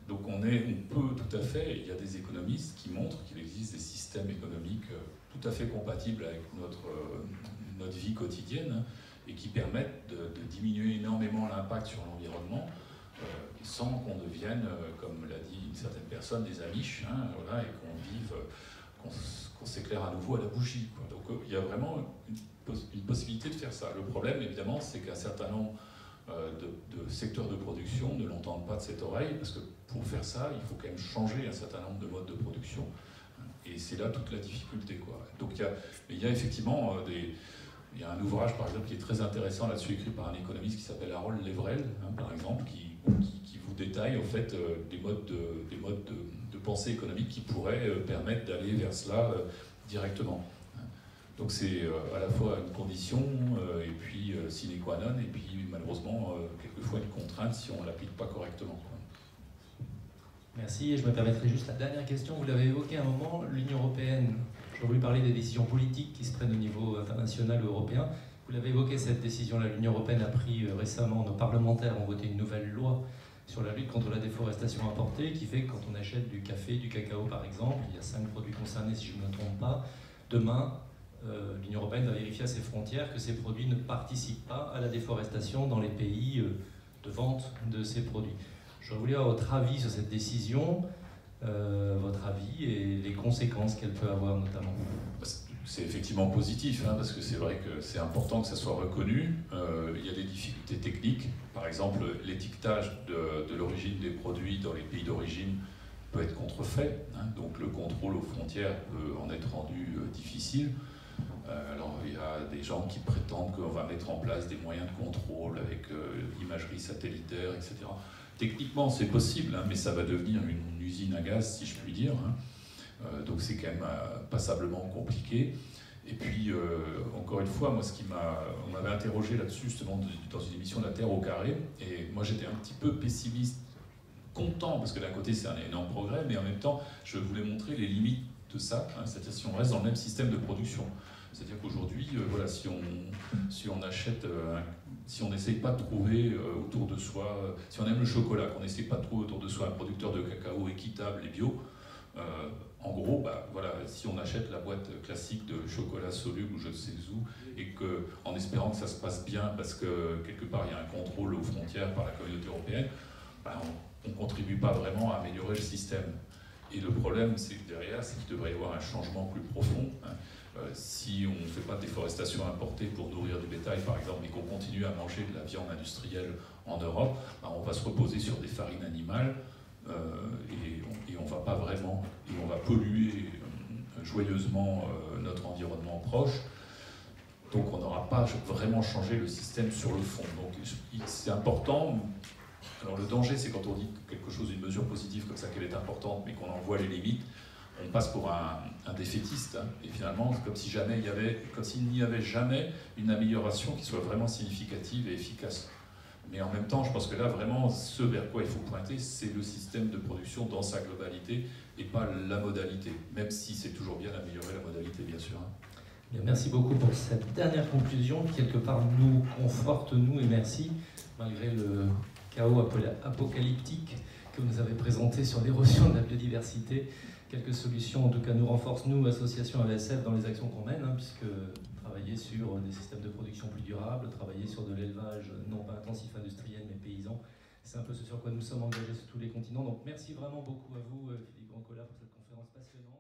Speaker 2: Donc on peut tout à fait, il y a des économistes qui montrent qu'il existe des systèmes économiques tout à fait compatibles avec notre vie quotidienne et qui permettent de diminuer énormément l'impact sur l'environnement sans qu'on devienne, comme l'a dit une certaine personne, des Amish, et qu'on vive qu'on s'éclaire à nouveau à la bougie, quoi. Donc il y a vraiment une possibilité de faire ça. Le problème, évidemment, c'est qu'un certain nombre de secteurs de production ne l'entendent pas de cette oreille, parce que pour faire ça, il faut quand même changer un certain nombre de modes de production. Et c'est là toute la difficulté, quoi. Donc il y a effectivement il y a un ouvrage, par exemple, qui est très intéressant là-dessus, écrit par un économiste qui s'appelle Harold Leverel, par exemple, qui vous détaille en fait des modes de pensée économique qui pourraient permettre d'aller vers cela directement. Donc c'est à la fois une condition et puis sine qua non, et puis malheureusement quelquefois une contrainte si on ne l'applique pas correctement.
Speaker 1: Merci, et je me permettrai juste la dernière question. Vous l'avez évoqué à un moment, l'Union européenne. J'ai voulu parler des décisions politiques qui se prennent au niveau international ou européen. Vous l'avez évoqué, cette décision-là. L'Union européenne a pris récemment, nos parlementaires ont voté une nouvelle loi sur la lutte contre la déforestation importée, qui fait que quand on achète du café, du cacao par exemple, il y a 5 produits concernés si je ne me trompe pas, demain, l'Union européenne va vérifier à ses frontières que ces produits ne participent pas à la déforestation dans les pays de vente de ces produits. Je voulais avoir votre avis sur cette décision, votre avis et les conséquences qu'elle peut avoir notamment.
Speaker 2: C'est effectivement positif, hein, parce que c'est vrai que c'est important que ça soit reconnu. Il y a des difficultés techniques. Par exemple, l'étiquetage de l'origine des produits dans les pays d'origine peut être contrefait. Hein, donc le contrôle aux frontières peut en être rendu difficile. Alors il y a des gens qui prétendent qu'on va mettre en place des moyens de contrôle avec l'imagerie satellitaire, etc. Techniquement c'est possible, hein, mais ça va devenir une usine à gaz, si je puis dire. Hein. Donc c'est quand même passablement compliqué. Et puis, encore une fois, moi, on m'avait interrogé là-dessus, justement, dans une émission de La Terre au carré, et moi j'étais un petit peu pessimiste, content, parce que d'un côté c'est un énorme progrès, mais en même temps, je voulais montrer les limites de ça, hein, c'est-à-dire si on reste dans le même système de production. C'est-à-dire qu'aujourd'hui, voilà, si on achète, si on n'essaye pas de trouver autour de soi, si on aime le chocolat, qu'on n'essaye pas de trouver autour de soi un producteur de cacao équitable et bio, en gros, bah, voilà, si on achète la boîte classique de chocolat soluble ou je ne sais où, et qu'en espérant que ça se passe bien, parce que quelque part il y a un contrôle aux frontières par la communauté européenne, bah, on ne contribue pas vraiment à améliorer le système. Et le problème, c'est que derrière, c'est qu'il devrait y avoir un changement plus profond. Hein. Si on ne fait pas de déforestation importée pour nourrir du bétail, par exemple, et qu'on continue à manger de la viande industrielle en Europe, bah, on va se reposer sur des farines animales et on va pas vraiment, et on va polluer joyeusement notre environnement proche. Donc on n'aura pas vraiment changé le système sur le fond. Donc c'est important. Alors le danger, c'est quand on dit quelque chose, une mesure positive comme ça, qu'elle est importante, mais qu'on en voit les limites, on passe pour un défaitiste. Hein. Et finalement, c'est comme s'il n'y avait jamais une amélioration qui soit vraiment significative et efficace. Mais en même temps, je pense que là, vraiment, ce vers quoi il faut pointer, c'est le système de production dans sa globalité et pas la modalité, même si c'est toujours bien d'améliorer la modalité, bien sûr. Hein.
Speaker 1: Bien, merci beaucoup pour cette dernière conclusion qui, quelque part, nous conforte, nous, et merci, malgré le chaos apocalyptique que vous nous avez présenté sur l'érosion de la biodiversité. Quelques solutions, en tout cas, nous renforcent, nous, association AVSF, dans les actions qu'on mène, hein, puisque travailler sur des systèmes de production plus durables, travailler sur de l'élevage non pas intensif industriel, mais paysan, c'est un peu ce sur quoi nous sommes engagés sur tous les continents. Donc merci vraiment beaucoup à vous, Philippe Grandcola, pour cette conférence passionnante.